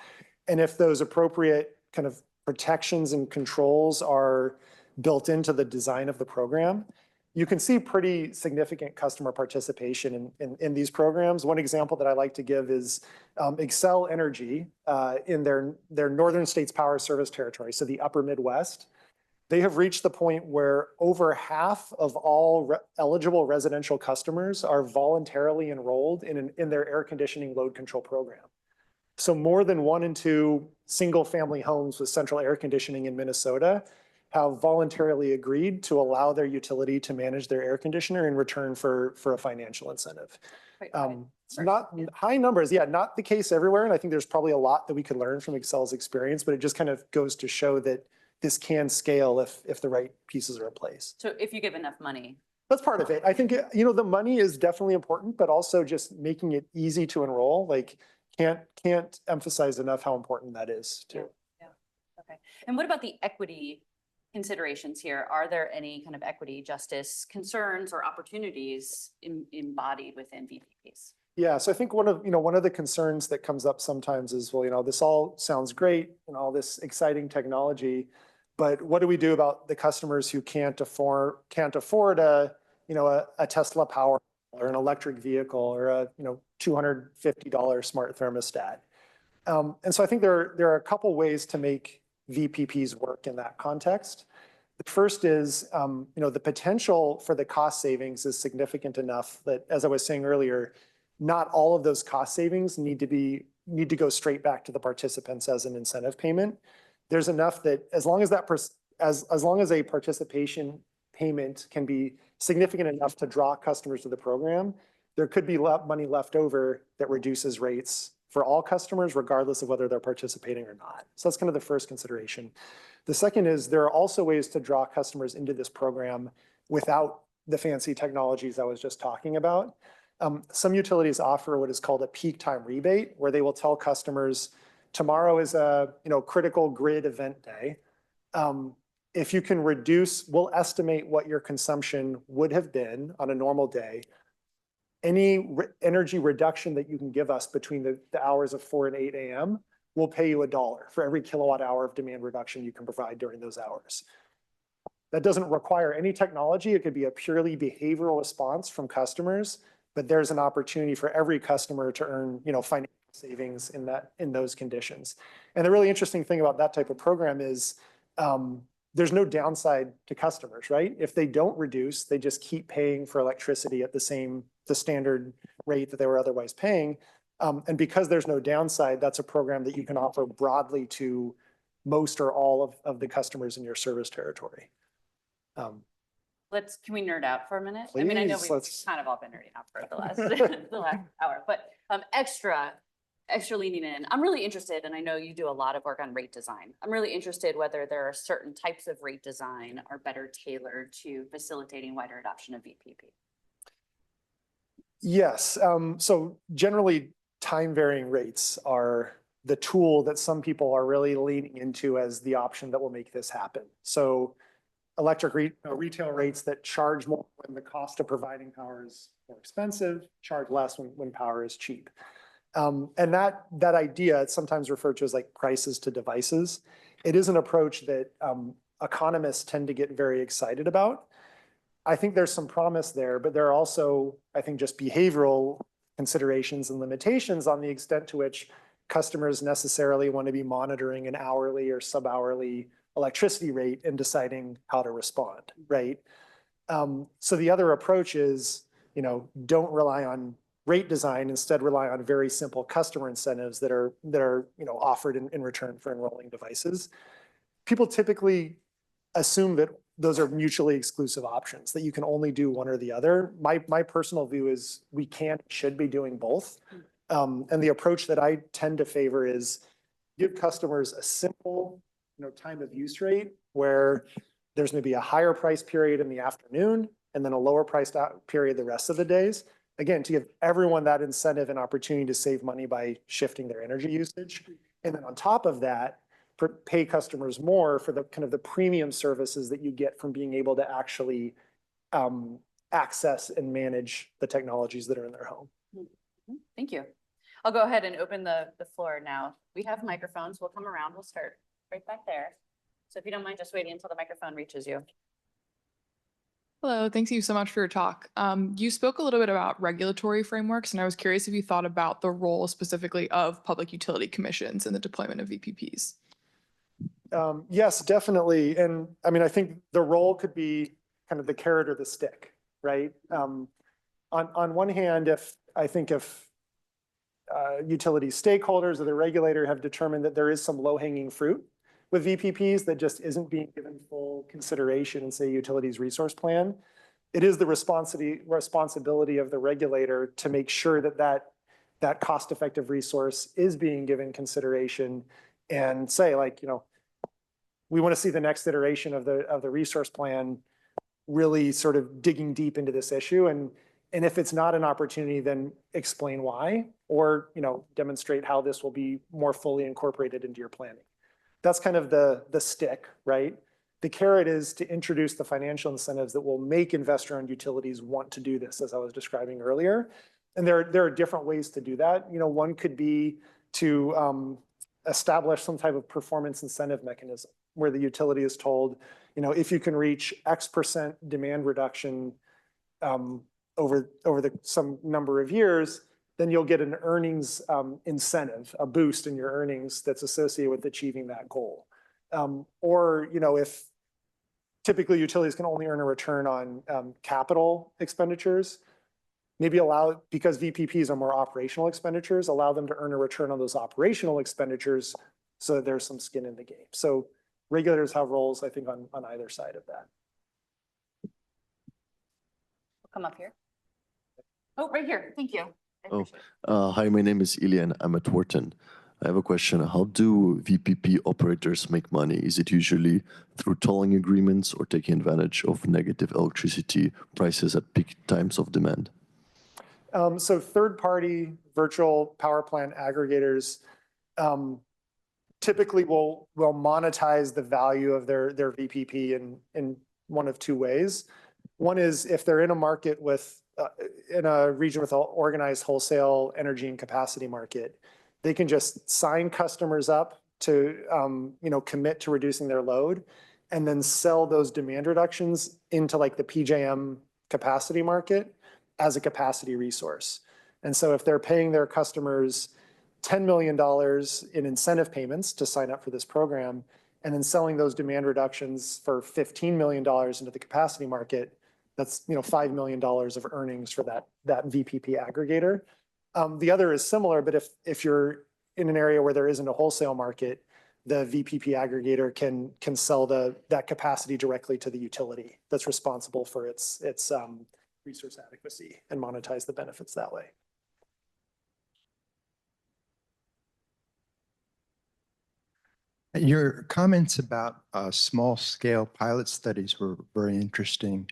And if those appropriate kind of protections and controls are built into the design of the program, you can see pretty significant customer participation in these programs. One example that I like to give is Xcel Energy in their Northern States Power Service territory, so the upper Midwest. They have reached the point where over half of all eligible residential customers are voluntarily enrolled in their air conditioning load control program. So more than 1 in 2 single-family homes with central air conditioning in Minnesota have voluntarily agreed to allow their utility to manage their air conditioner in return for a financial incentive. It's not high numbers, not the case everywhere, and I think there's probably a lot that we could learn from Xcel's experience, but it just kind of goes to show that this can scale if the right pieces are in place. So if you give enough money. That's part of it. I think, the money is definitely important, but also just making it easy to enroll, can't emphasize enough how important that is too. Yeah. Okay. And what about the equity considerations here? Are there any kind of equity, justice concerns or opportunities embodied within VPPs? Yeah, so I think one of the concerns that comes up sometimes is, well, this all sounds great and all this exciting technology, but what do we do about the customers who can't afford a Tesla Power or an electric vehicle or a $250 smart thermostat? And so I think there are a couple ways to make VPPs work in that context. The first is, the potential for the cost savings is significant enough that, as I was saying earlier, not all of those cost savings need to go straight back to the participants as an incentive payment. There's enough that as long as as long as a participation payment can be significant enough to draw customers to the program, there could be money left over that reduces rates for all customers, regardless of whether they're participating or not. So that's kind of the first consideration. The second is there are also ways to draw customers into this program without the fancy technologies I was just talking about. Some utilities offer what is called a peak time rebate, where they will tell customers, tomorrow is a critical grid event day. If you can reduce, we'll estimate what your consumption would have been on a normal day. Any energy reduction that you can give us between the hours of 4 and 8 a.m., we'll pay you $1 for every kilowatt hour of demand reduction you can provide during those hours. That doesn't require any technology. It could be a purely behavioral response from customers, but there's an opportunity for every customer to earn, financial savings in those conditions. And the really interesting thing about that type of program is there's no downside to customers, right? If they don't reduce, they just keep paying for electricity at the standard rate that they were otherwise paying. And because there's no downside, that's a program that you can offer broadly to most or all of the customers in your service territory. Can we nerd out for a minute? I mean, I know we've kind of all been nerding out for the last hour, but extra leaning in. I'm really interested, and I know you do a lot of work on rate design. I'm really interested whether there are certain types of rate design are better tailored to facilitating wider adoption of VPP. Yes. So generally, time varying rates are the tool that some people are really leaning into as the option that will make this happen. So electric retail rates that charge more when the cost of providing power is more expensive, charge less when power is cheap. And that idea, it's sometimes referred to as like prices to devices. It is an approach that economists tend to get very excited about. I think there's some promise there, but there are also, I think, just behavioral considerations and limitations on the extent to which customers necessarily want to be monitoring an hourly or sub-hourly electricity rate and deciding how to respond, right? So the other approach is, don't rely on rate design, instead rely on very simple customer incentives that are offered in return for enrolling devices. People typically assume that those are mutually exclusive options, that you can only do one or the other. My personal view is we should be doing both. And the approach that I tend to favor is give customers a simple time of use rate where there's maybe a higher price period in the afternoon and then a lower price period the rest of the days. Again, to give everyone that incentive and opportunity to save money by shifting their energy usage. And then on top of that, pay customers more for the kind of the premium services that you get from being able to actually access and manage the technologies that are in their home. Thank you. I'll go ahead and open the floor now. We have microphones. We'll come around. We'll start right back there. So if you don't mind just waiting until the microphone reaches you. Hello, thank you so much for your talk. You spoke a little bit about regulatory frameworks, and I was curious if you thought about the role specifically of public utility commissions in the deployment of VPPs. Yes, definitely. And I mean, I think the role could be kind of the carrot or the stick, right? On one hand, if utility stakeholders or the regulator have determined that there is some low-hanging fruit with VPPs that just isn't being given full consideration in, say, utilities resource plan, it is the responsibility of the regulator to make sure that cost-effective resource is being given consideration and say, like, we want to see the next iteration of the resource plan really sort of digging deep into this issue. And if it's not an opportunity, then explain why, or demonstrate how this will be more fully incorporated into your planning. That's kind of the stick, right? The carrot is to introduce the financial incentives that will make investor-owned utilities want to do this, as I was describing earlier. And there are different ways to do that. You know, one could be to establish some type of performance incentive mechanism where the utility is told, you know, if you can reach X% demand reduction over some number of years, then you'll get an earnings incentive, a boost in your earnings that's associated with achieving that goal. Or, you know, if typically utilities can only earn a return on capital expenditures, maybe allow, because VPPs are more operational expenditures, allow them to earn a return on those operational expenditures so that there's some skin in the game. So regulators have roles, I think, on either side of that. Come up here. Oh, right here. Thank you. Hi, my name is Ilian. I'm at Wharton. I have a question. How do VPP operators make money? Is it usually through tolling agreements or taking advantage of negative electricity prices at peak times of demand? So third-party virtual power plant aggregators typically will monetize the value of their VPP in one of two ways. One is if they're in a market with, in a region with an organized wholesale energy and capacity market, they can just sign customers up to, you know, commit to reducing their load and then sell those demand reductions into like the PJM capacity market as a capacity resource. And so if they're paying their customers $10 million in incentive payments to sign up for this program, and then selling those demand reductions for $15 million into the capacity market, that's, you know, $5 million of earnings for that VPP aggregator. The other is similar, but if you're in an area where there isn't a wholesale market, the VPP aggregator can sell that capacity directly to the utility that's responsible for its resource adequacy and monetize the benefits that way. Your comments about small-scale pilot studies were very interesting.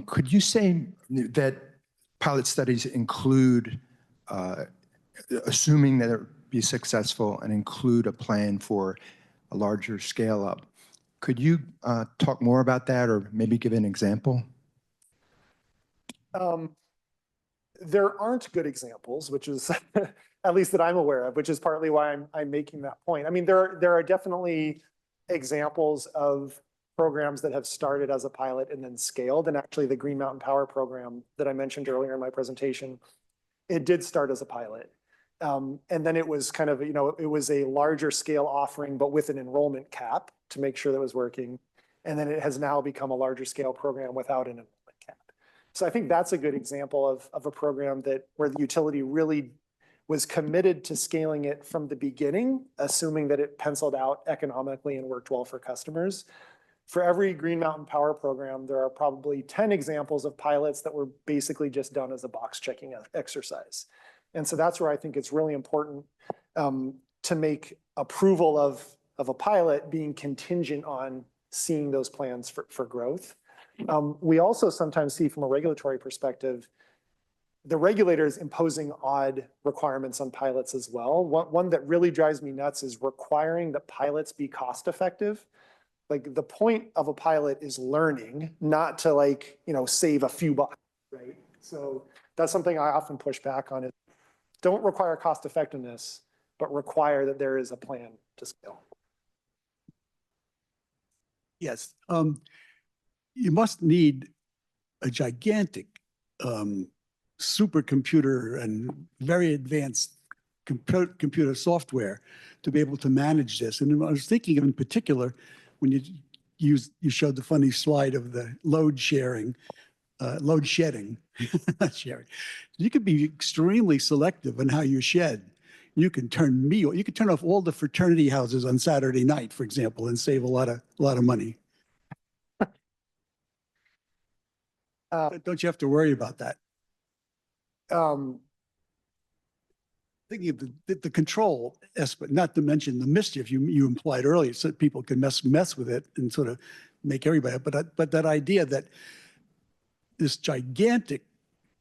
Could you say that pilot studies include, assuming that it would be successful, and include a plan for a larger scale-up? Could you talk more about that, or maybe give an example? There aren't good examples, which is at least that I'm aware of, which is partly why I'm making that point. I mean, there are definitely examples of programs that have started as a pilot and then scaled. And actually the Green Mountain Power program that I mentioned earlier in my presentation, it did start as a pilot. And then it was kind of, you know, it was a larger scale offering, but with an enrollment cap to make sure that it was working. And then it has now become a larger scale program without an enrollment cap. So I think that's a good example of a program where the utility really was committed to scaling it from the beginning, assuming that it penciled out economically and worked well for customers. For every Green Mountain Power program, there are probably 10 examples of pilots that were basically just done as a box checking exercise. And so that's where I think it's really important to make approval of a pilot being contingent on seeing those plans for growth. We also sometimes see from a regulatory perspective, the regulators imposing odd requirements on pilots as well. One that really drives me nuts is requiring that pilots be cost effective. Like the point of a pilot is learning, not to like, you know, save a few bucks, right? So that's something I often push back on. Is don't require cost effectiveness, but require that there is a plan to scale. Yes, you must need a gigantic supercomputer and very advanced computer software to be able to manage this. And I was thinking of in particular, when you showed the funny slide of the load shedding, not sharing. You could be extremely selective in how you shed. You can turn off all the fraternity houses on Saturday night, for example, and save a lot of money. Don't you have to worry about that? Thinking of the control aspect, not to mention the mischief you implied earlier, so that people can mess with it and sort of make everybody. But that idea that this gigantic,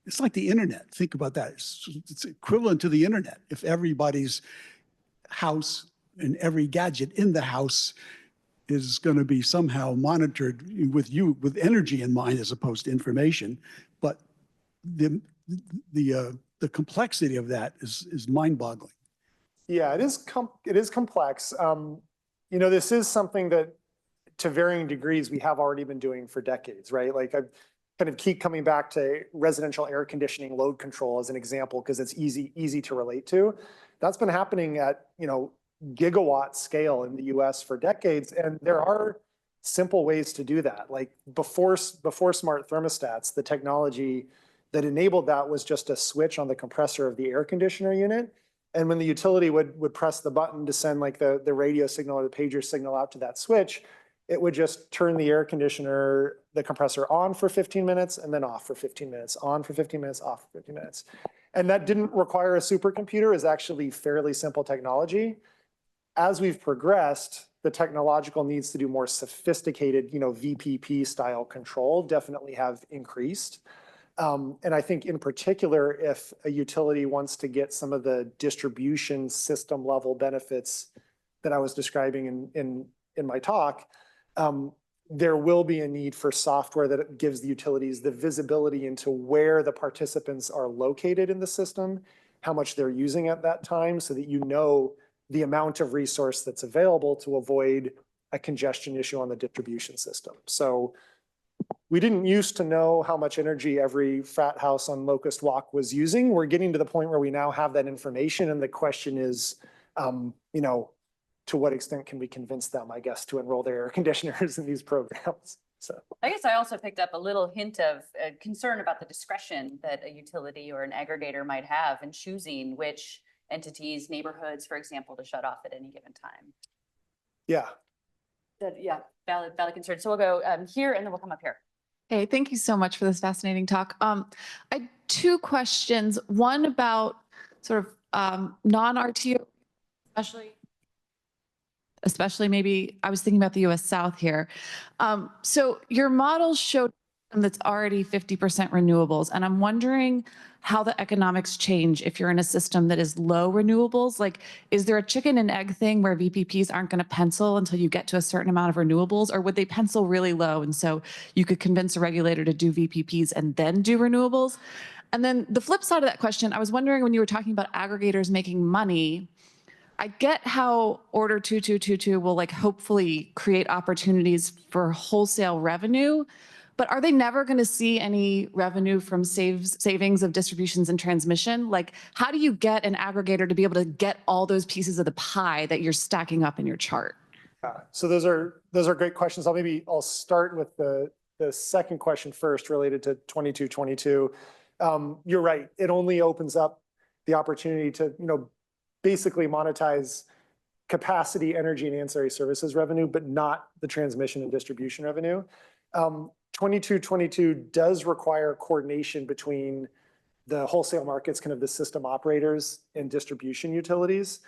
it's like the internet. Think about that. It's equivalent to the internet. If everybody's house and every gadget in the house is going to be somehow monitored with energy in mind as opposed to information, but the the complexity of that is mind-boggling. Yeah, it is complex. This is something that to varying degrees we have already been doing for decades, right? Like I kind of keep coming back to residential air conditioning load control as an example because it's easy to relate to. That's been happening at, gigawatt scale in the US for decades, and there are simple ways to do that. Like before smart thermostats, the technology that enabled that was just a switch on the compressor of the air conditioner unit. And when the utility would press the button to send like the radio signal or the pager signal out to that switch, it would just turn the air conditioner, the compressor on for 15 minutes and then off for 15 minutes, on for 15 minutes, off for 15 minutes. And that didn't require a supercomputer. It's actually fairly simple technology. As we've progressed, the technological needs to do more sophisticated, VPP style control definitely have increased. And I think in particular, if a utility wants to get some of the distribution system level benefits that I was describing in my talk, there will be a need for software that gives the utilities the visibility into where the participants are located in the system, how much they're using at that time, so that the amount of resource that's available to avoid a congestion issue on the distribution system. So we didn't used to know how much energy every frat house on Locust Walk was using. We're getting to the point where we now have that information, and the question is, to what extent can we convince them, I guess, to enroll their air conditioners in these programs? So I guess I also picked up a little hint of concern about the discretion that a utility or an aggregator might have in choosing which entities, neighborhoods, for example, to shut off at any given time. yeah. Yeah, valid concern. So we'll go here and then we'll come up here. Hey, thank you so much for this fascinating talk. I had two questions. One about sort of non-RTO, especially maybe I was thinking about the US South here. So your models showed that's already 50% renewables, and I'm wondering how the economics change if you're in a system that is low renewables. Like, is there a chicken and egg thing where VPPs aren't going to pencil until you get to a certain amount of renewables, or would they pencil really low and so you could convince a regulator to do VPPs and then do renewables? And then the flip side of that question, I was wondering when you were talking about aggregators making money, I get how Order 2222 will hopefully create opportunities for wholesale revenue, but are they never going to see any revenue from savings of distributions and transmission? Like, how do you get an aggregator to be able to get all those pieces of the pie that you're stacking up in your chart? So those are great questions. I'll start with the second question first, related to 2222. You're right. It only opens up the opportunity to basically monetize capacity, energy, and ancillary services revenue, but not the transmission and distribution revenue. 2222 does require coordination between the wholesale markets, kind of the system operators, and distribution utilities.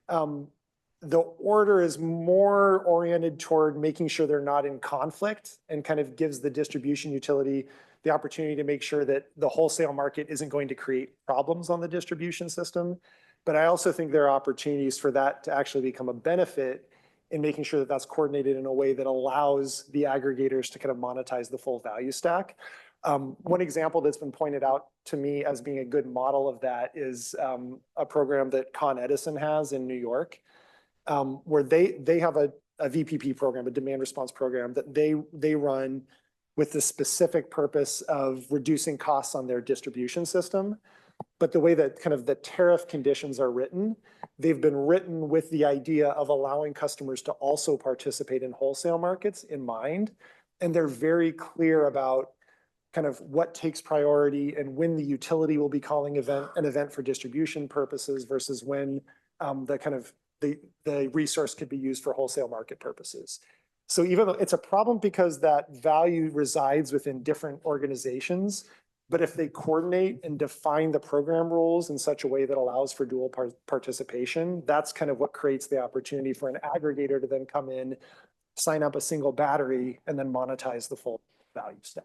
The order is more oriented toward making sure they're not in conflict, and kind of gives the distribution utility the opportunity to make sure that the wholesale market isn't going to create problems on the distribution system. But I also think there are opportunities for that to actually become a benefit in making sure that that's coordinated in a way that allows the aggregators to kind of monetize the full value stack. One example that's been pointed out to me as being a good model of that is a program that Con Edison has in New York, where they have a VPP program, a demand response program that they run with the specific purpose of reducing costs on their distribution system. But the way that kind of the tariff conditions are written, they've been written with the idea of allowing customers to also participate in wholesale markets in mind. And they're very clear about kind of what takes priority and when the utility will be calling an event for distribution purposes versus when the resource could be used for wholesale market purposes. So even though it's a problem because that value resides within different organizations, but if they coordinate and define the program rules in such a way that allows for dual participation, that's kind of what creates the opportunity for an aggregator to then come in, sign up a single battery, and then monetize the full value stack.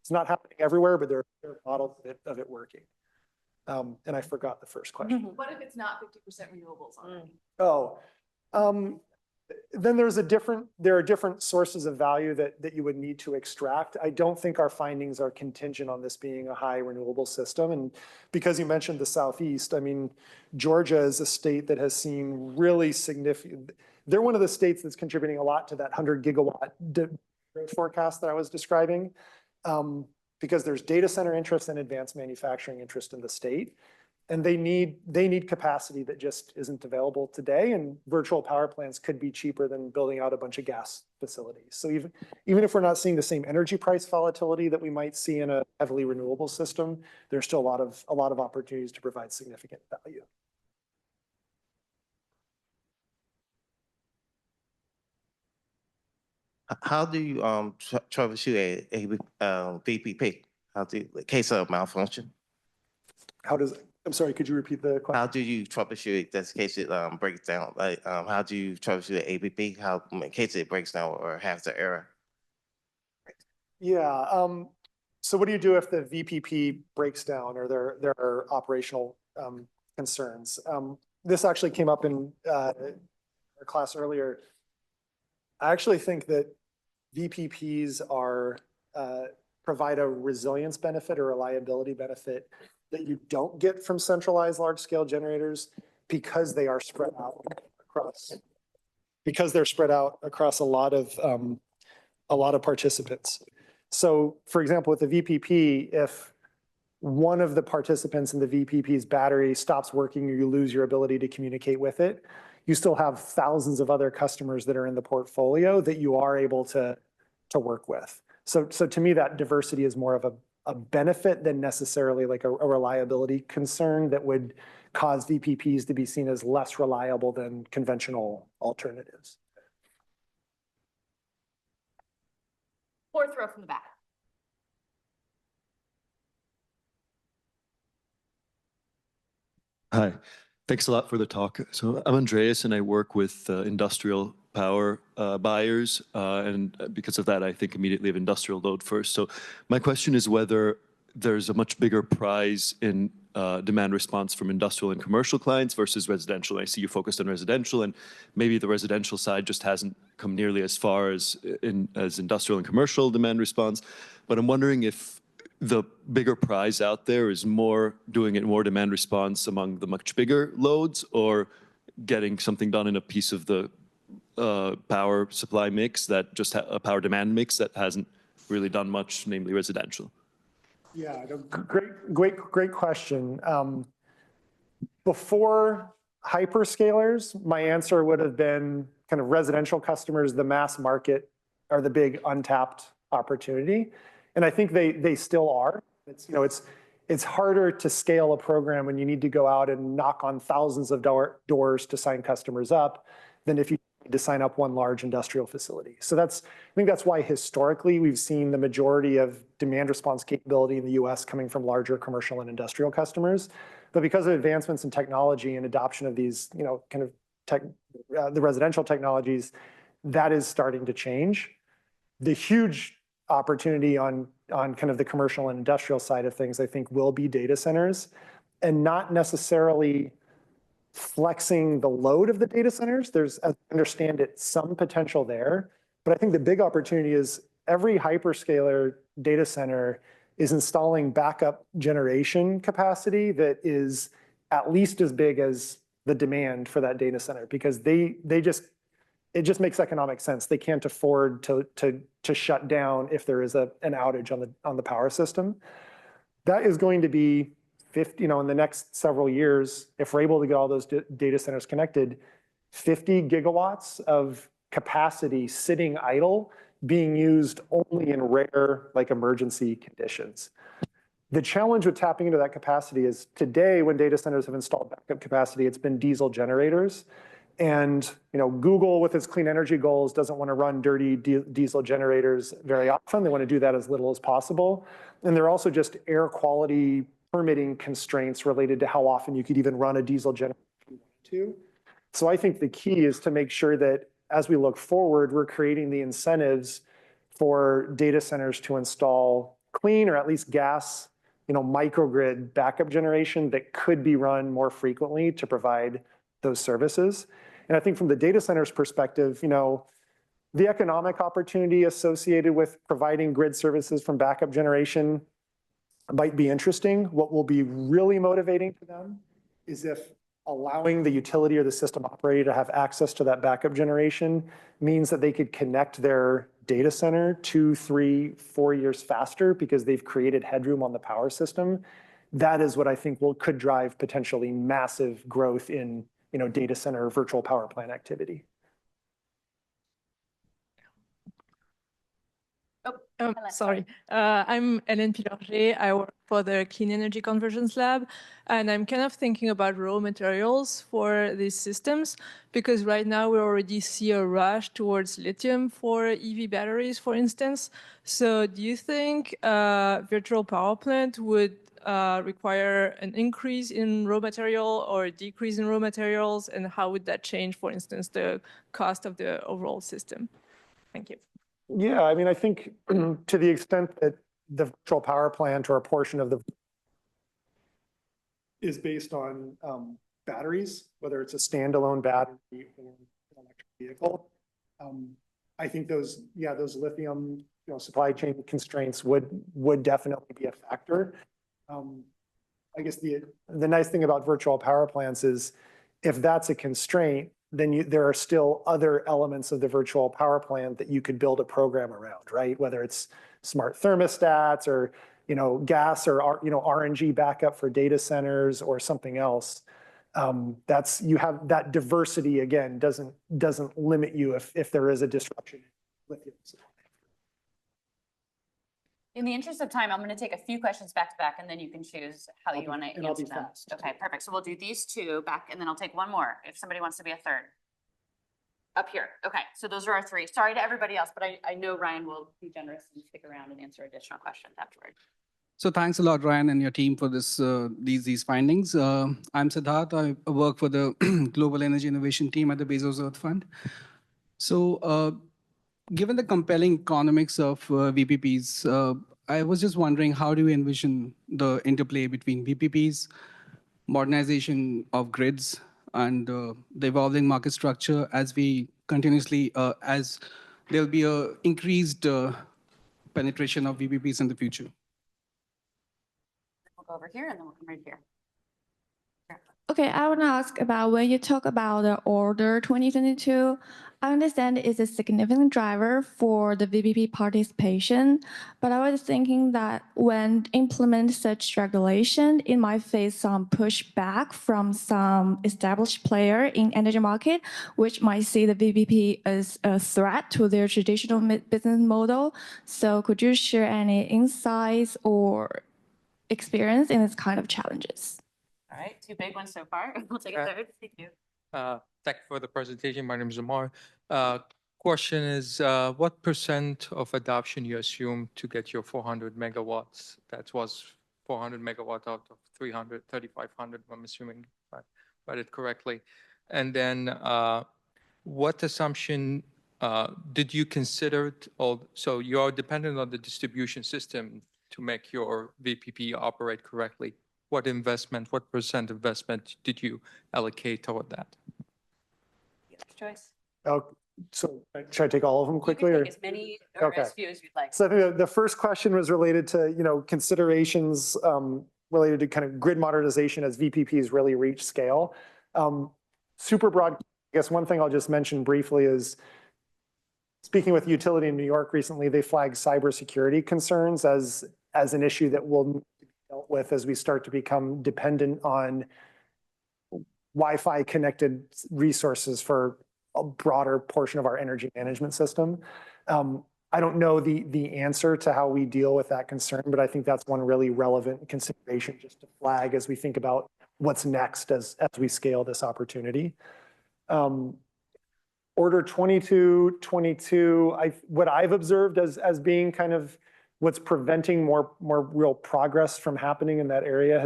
It's not happening everywhere, but there are models of it working. And I forgot the first question. What if it's not 50% renewables already? Oh, then there are different sources of value that you would need to extract. I don't think our findings are contingent on this being a high renewable system. And because you mentioned the Southeast, I mean, Georgia is a state that has seen really significant, they're one of the states that's contributing a lot to that 100 gigawatt growth forecast that I was describing, because there's data center interest and advanced manufacturing interest in the state. And they need capacity that just isn't available today, and virtual power plants could be cheaper than building out a bunch of gas facilities. So even if we're not seeing the same energy price volatility that we might see in a heavily renewable system, there's still a lot of opportunities to provide significant value. How do you troubleshoot a VPP? How do in case of malfunction? I'm sorry, could you repeat the question? How do you troubleshoot this case it breaks down? Like how do you troubleshoot an ABP? How in case it breaks down or has the error? Yeah. So what do you do if the VPP breaks down or there are operational concerns? This actually came up in our class earlier. I actually think that VPPs provide a resilience benefit or reliability benefit that you don't get from centralized large-scale generators because they are spread out across a lot of participants. So, for example, with the VPP, if one of the participants in the VPP's battery stops working or you lose your ability to communicate with it, you still have thousands of other customers that are in the portfolio that you are able to work with. So to me, that diversity is more of a benefit than necessarily like a reliability concern that would cause VPPs to be seen as less reliable than conventional alternatives. Fourth row from the back. Hi, thanks a lot for the talk. So I'm Andreas and I work with industrial power buyers. And because of that, I think immediately of industrial load first. So my question is whether there's a much bigger prize in demand response from industrial and commercial clients versus residential. I see you focused on residential, and maybe the residential side just hasn't come nearly as far as industrial and commercial demand response. But I'm wondering if the bigger prize out there is more doing it more demand response among the much bigger loads, or getting something done in a piece of the power supply mix that just a power demand mix that hasn't really done much, namely residential. Yeah, great question. Before hyperscalers, my answer would have been kind of residential customers, the mass market are the big untapped opportunity. And I think they still are. It's harder to scale a program when you need to go out and knock on thousands of doors to sign customers up than if you need to sign up one large industrial facility. So I think that's why historically we've seen the majority of demand response capability in the US coming from larger commercial and industrial customers. But because of advancements in technology and adoption of these, kind of the residential technologies, that is starting to change. The huge opportunity on kind of the commercial and industrial side of things, I think, will be data centers, and not necessarily flexing the load of the data centers. There's, as I understand it, some potential there. But I think the big opportunity is every hyperscaler data center is installing backup generation capacity that is at least as big as the demand for that data center, because it just makes economic sense. They can't afford to shut down if there is an outage on the power system. That is going to be 50, in the next several years, if we're able to get all those data centers connected, 50 gigawatts of capacity sitting idle, being used only in rare, like, emergency conditions. The challenge with tapping into that capacity is today, when data centers have installed backup capacity, it's been diesel generators. And Google, with its clean energy goals, doesn't want to run dirty diesel generators very often. They want to do that as little as possible. And there are also just air quality permitting constraints related to how often you could even run a diesel generator if you wanted to. So I think the key is to make sure that as we look forward, we're creating the incentives for data centers to install clean, or at least gas, microgrid backup generation that could be run more frequently to provide those services. And I think from the data center's perspective, the economic opportunity associated with providing grid services from backup generation might be interesting. What will be really motivating to them is if allowing the utility or the system operator to have access to that backup generation means that they could connect their data center 2, 3, 4 years faster because they've created headroom on the power system. That is what I think could drive potentially massive growth in data center virtual power plant activity. Sorry, I'm Hélène Pilanger. I work for the Clean Energy Convergence Lab, and I'm kind of thinking about raw materials for these systems, because right now we already see a rush towards lithium for EV batteries, for instance. So do you think virtual power plant would require an increase in raw material or a decrease in raw materials, and how would that change, for instance, the cost of the overall system? Thank you. Yeah, I mean, I think to the extent that the virtual power plant or a portion of the is based on batteries, whether it's a standalone battery or an electric vehicle, I think those lithium supply chain constraints would definitely be a factor. I guess the nice thing about virtual power plants is if that's a constraint, then there are still other elements of the virtual power plant that you could build a program around, right? Whether it's smart thermostats or gas or RNG backup for data centers or something else. You have that diversity again doesn't limit you if there is a disruption in lithium supply. In the interest of time, I'm going to take a few questions back to back, and then you can choose how you want to answer them. Okay, perfect. So we'll do these two back, and then I'll take one more if somebody wants to be a third. Up here. Okay, so those are our three. Sorry to everybody else, but I know Ryan will be generous and stick around and answer additional questions afterward. So thanks a lot, Ryan, and your team for these findings. I'm Siddharth. I work for the Global Energy Innovation Team at the Bezos Earth Fund. So given the compelling economics of VPPs, I was just wondering, how do you envision the interplay between VPPs, modernization of grids, and the evolving market structure as we continuously, as there'll be a increased penetration of VPPs in the future? We'll go over here, and then we'll come right here. Okay, I want to ask about when you talk about the Order 2022, I understand it's a significant driver for the VPP participation, but I was thinking that when implement such regulation, it might face some pushback from some established player in energy market, which might see the VPP as a threat to their traditional business model. So could you share any insights or experience in this kind of challenges? All right, two big ones so far. We'll take a third. Thank you. Thank you for the presentation. My name is Amar. Question is, what % of adoption you assume to get your 400 megawatts? That was 400 megawatt out of 3,500, I'm assuming if I read it correctly. And then what assumption did you consider? So you are dependent on the distribution system to make your VPP operate correctly. What investment, what % investment did you allocate toward that? Choice. Oh, so should I take all of them quickly? You or? can take as many or as few as you'd like. So I think the first question was related to considerations related to kind of grid modernization as VPPs really reach scale. Super broad. I guess one thing I'll just mention briefly is speaking with utility in New York recently, they flagged cybersecurity concerns as an issue that will need to be dealt with as we start to become dependent on Wi-Fi connected resources for a broader portion of our energy management system. I don't know the answer to how we deal with that concern, but I think that's one really relevant consideration just to flag as we think about what's next as we scale this opportunity. Order 2222, what I've observed as being kind of what's preventing more real progress from happening in that area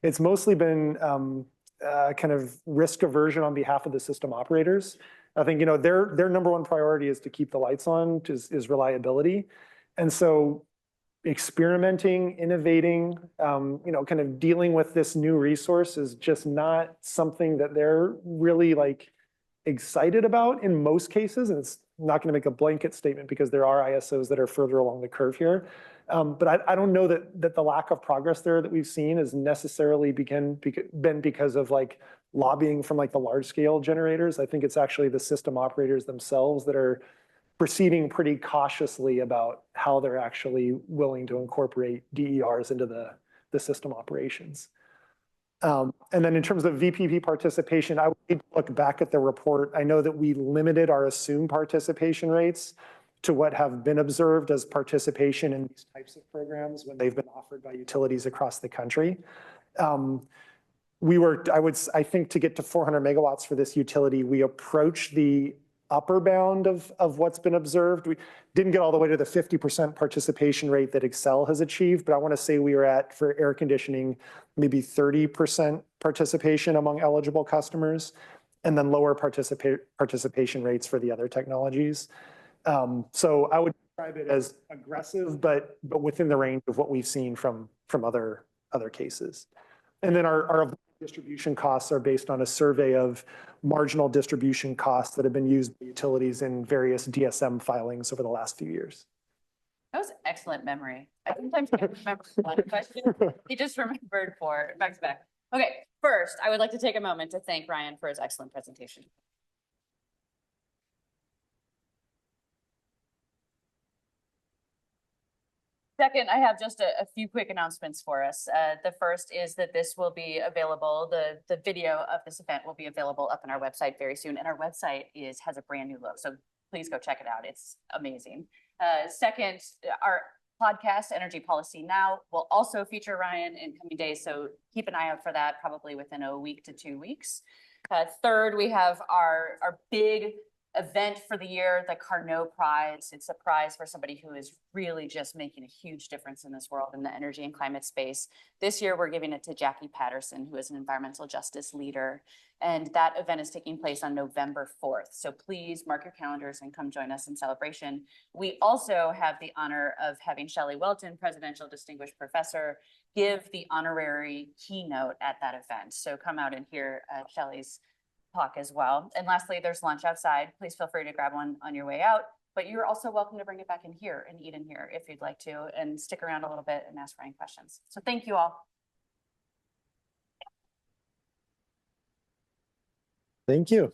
it's mostly been kind of risk aversion on behalf of the system operators. I think their number one priority is to keep the lights on, is reliability, and so experimenting, innovating, kind of dealing with this new resource is just not something that they're really excited about in most cases, and it's not going to make a blanket statement because there are ISOs that are further along the curve here. But I don't know that the lack of progress there that we've seen has necessarily been because of like lobbying from like the large scale generators. I think it's actually the system operators themselves that are proceeding pretty cautiously about how they're actually willing to incorporate DERs into the system operations. And then in terms of VPP participation, I would need to look back at the report. I know that we limited our assumed participation rates to what have been observed as participation in these types of programs when they've been offered by utilities across the country. I think to get to 400 megawatts for this utility, we approached the upper bound of what's been observed. We didn't get all the way to the 50% participation rate that Excel has achieved, but I want to say we were at, for air conditioning, maybe 30% participation among eligible customers, and then lower participation rates for the other technologies. So I would describe it as aggressive, but within the range of what we've seen from other cases. And then our distribution costs are based on a survey of marginal distribution costs that have been used by utilities in various DSM filings over the last few years. That was excellent memory. I sometimes can't remember one question. He just remembered four back to back. Okay, first, I would like to take a moment to thank Ryan for his excellent presentation. Second, I have just a few quick announcements for us. The first is that this will be available, the video of this event will be available up on our website very soon. And our website has a brand new look, so please go check it out. It's amazing. Second, our podcast, Energy Policy Now, will also feature Ryan in coming days, so keep an eye out for that, probably within a week to 2 weeks. Third, we have our big event for the year, the Carnot Prize. It's a prize for somebody who is really just making a huge difference in this world in the energy and climate space. This year, we're giving it to Jackie Patterson, who is an environmental justice leader. And that event is taking place on November 4th. So please mark your calendars and come join us in celebration. We also have the honor of having Shelley Welton, Presidential Distinguished Professor, give the honorary keynote at that event. So come out and hear Shelley's talk as well. And lastly, there's lunch outside. Please feel free to grab one on your way out, but you're also welcome to bring it back in here and eat in here if you'd like to, and stick around a little bit and ask Ryan questions. So thank you all. Thank you.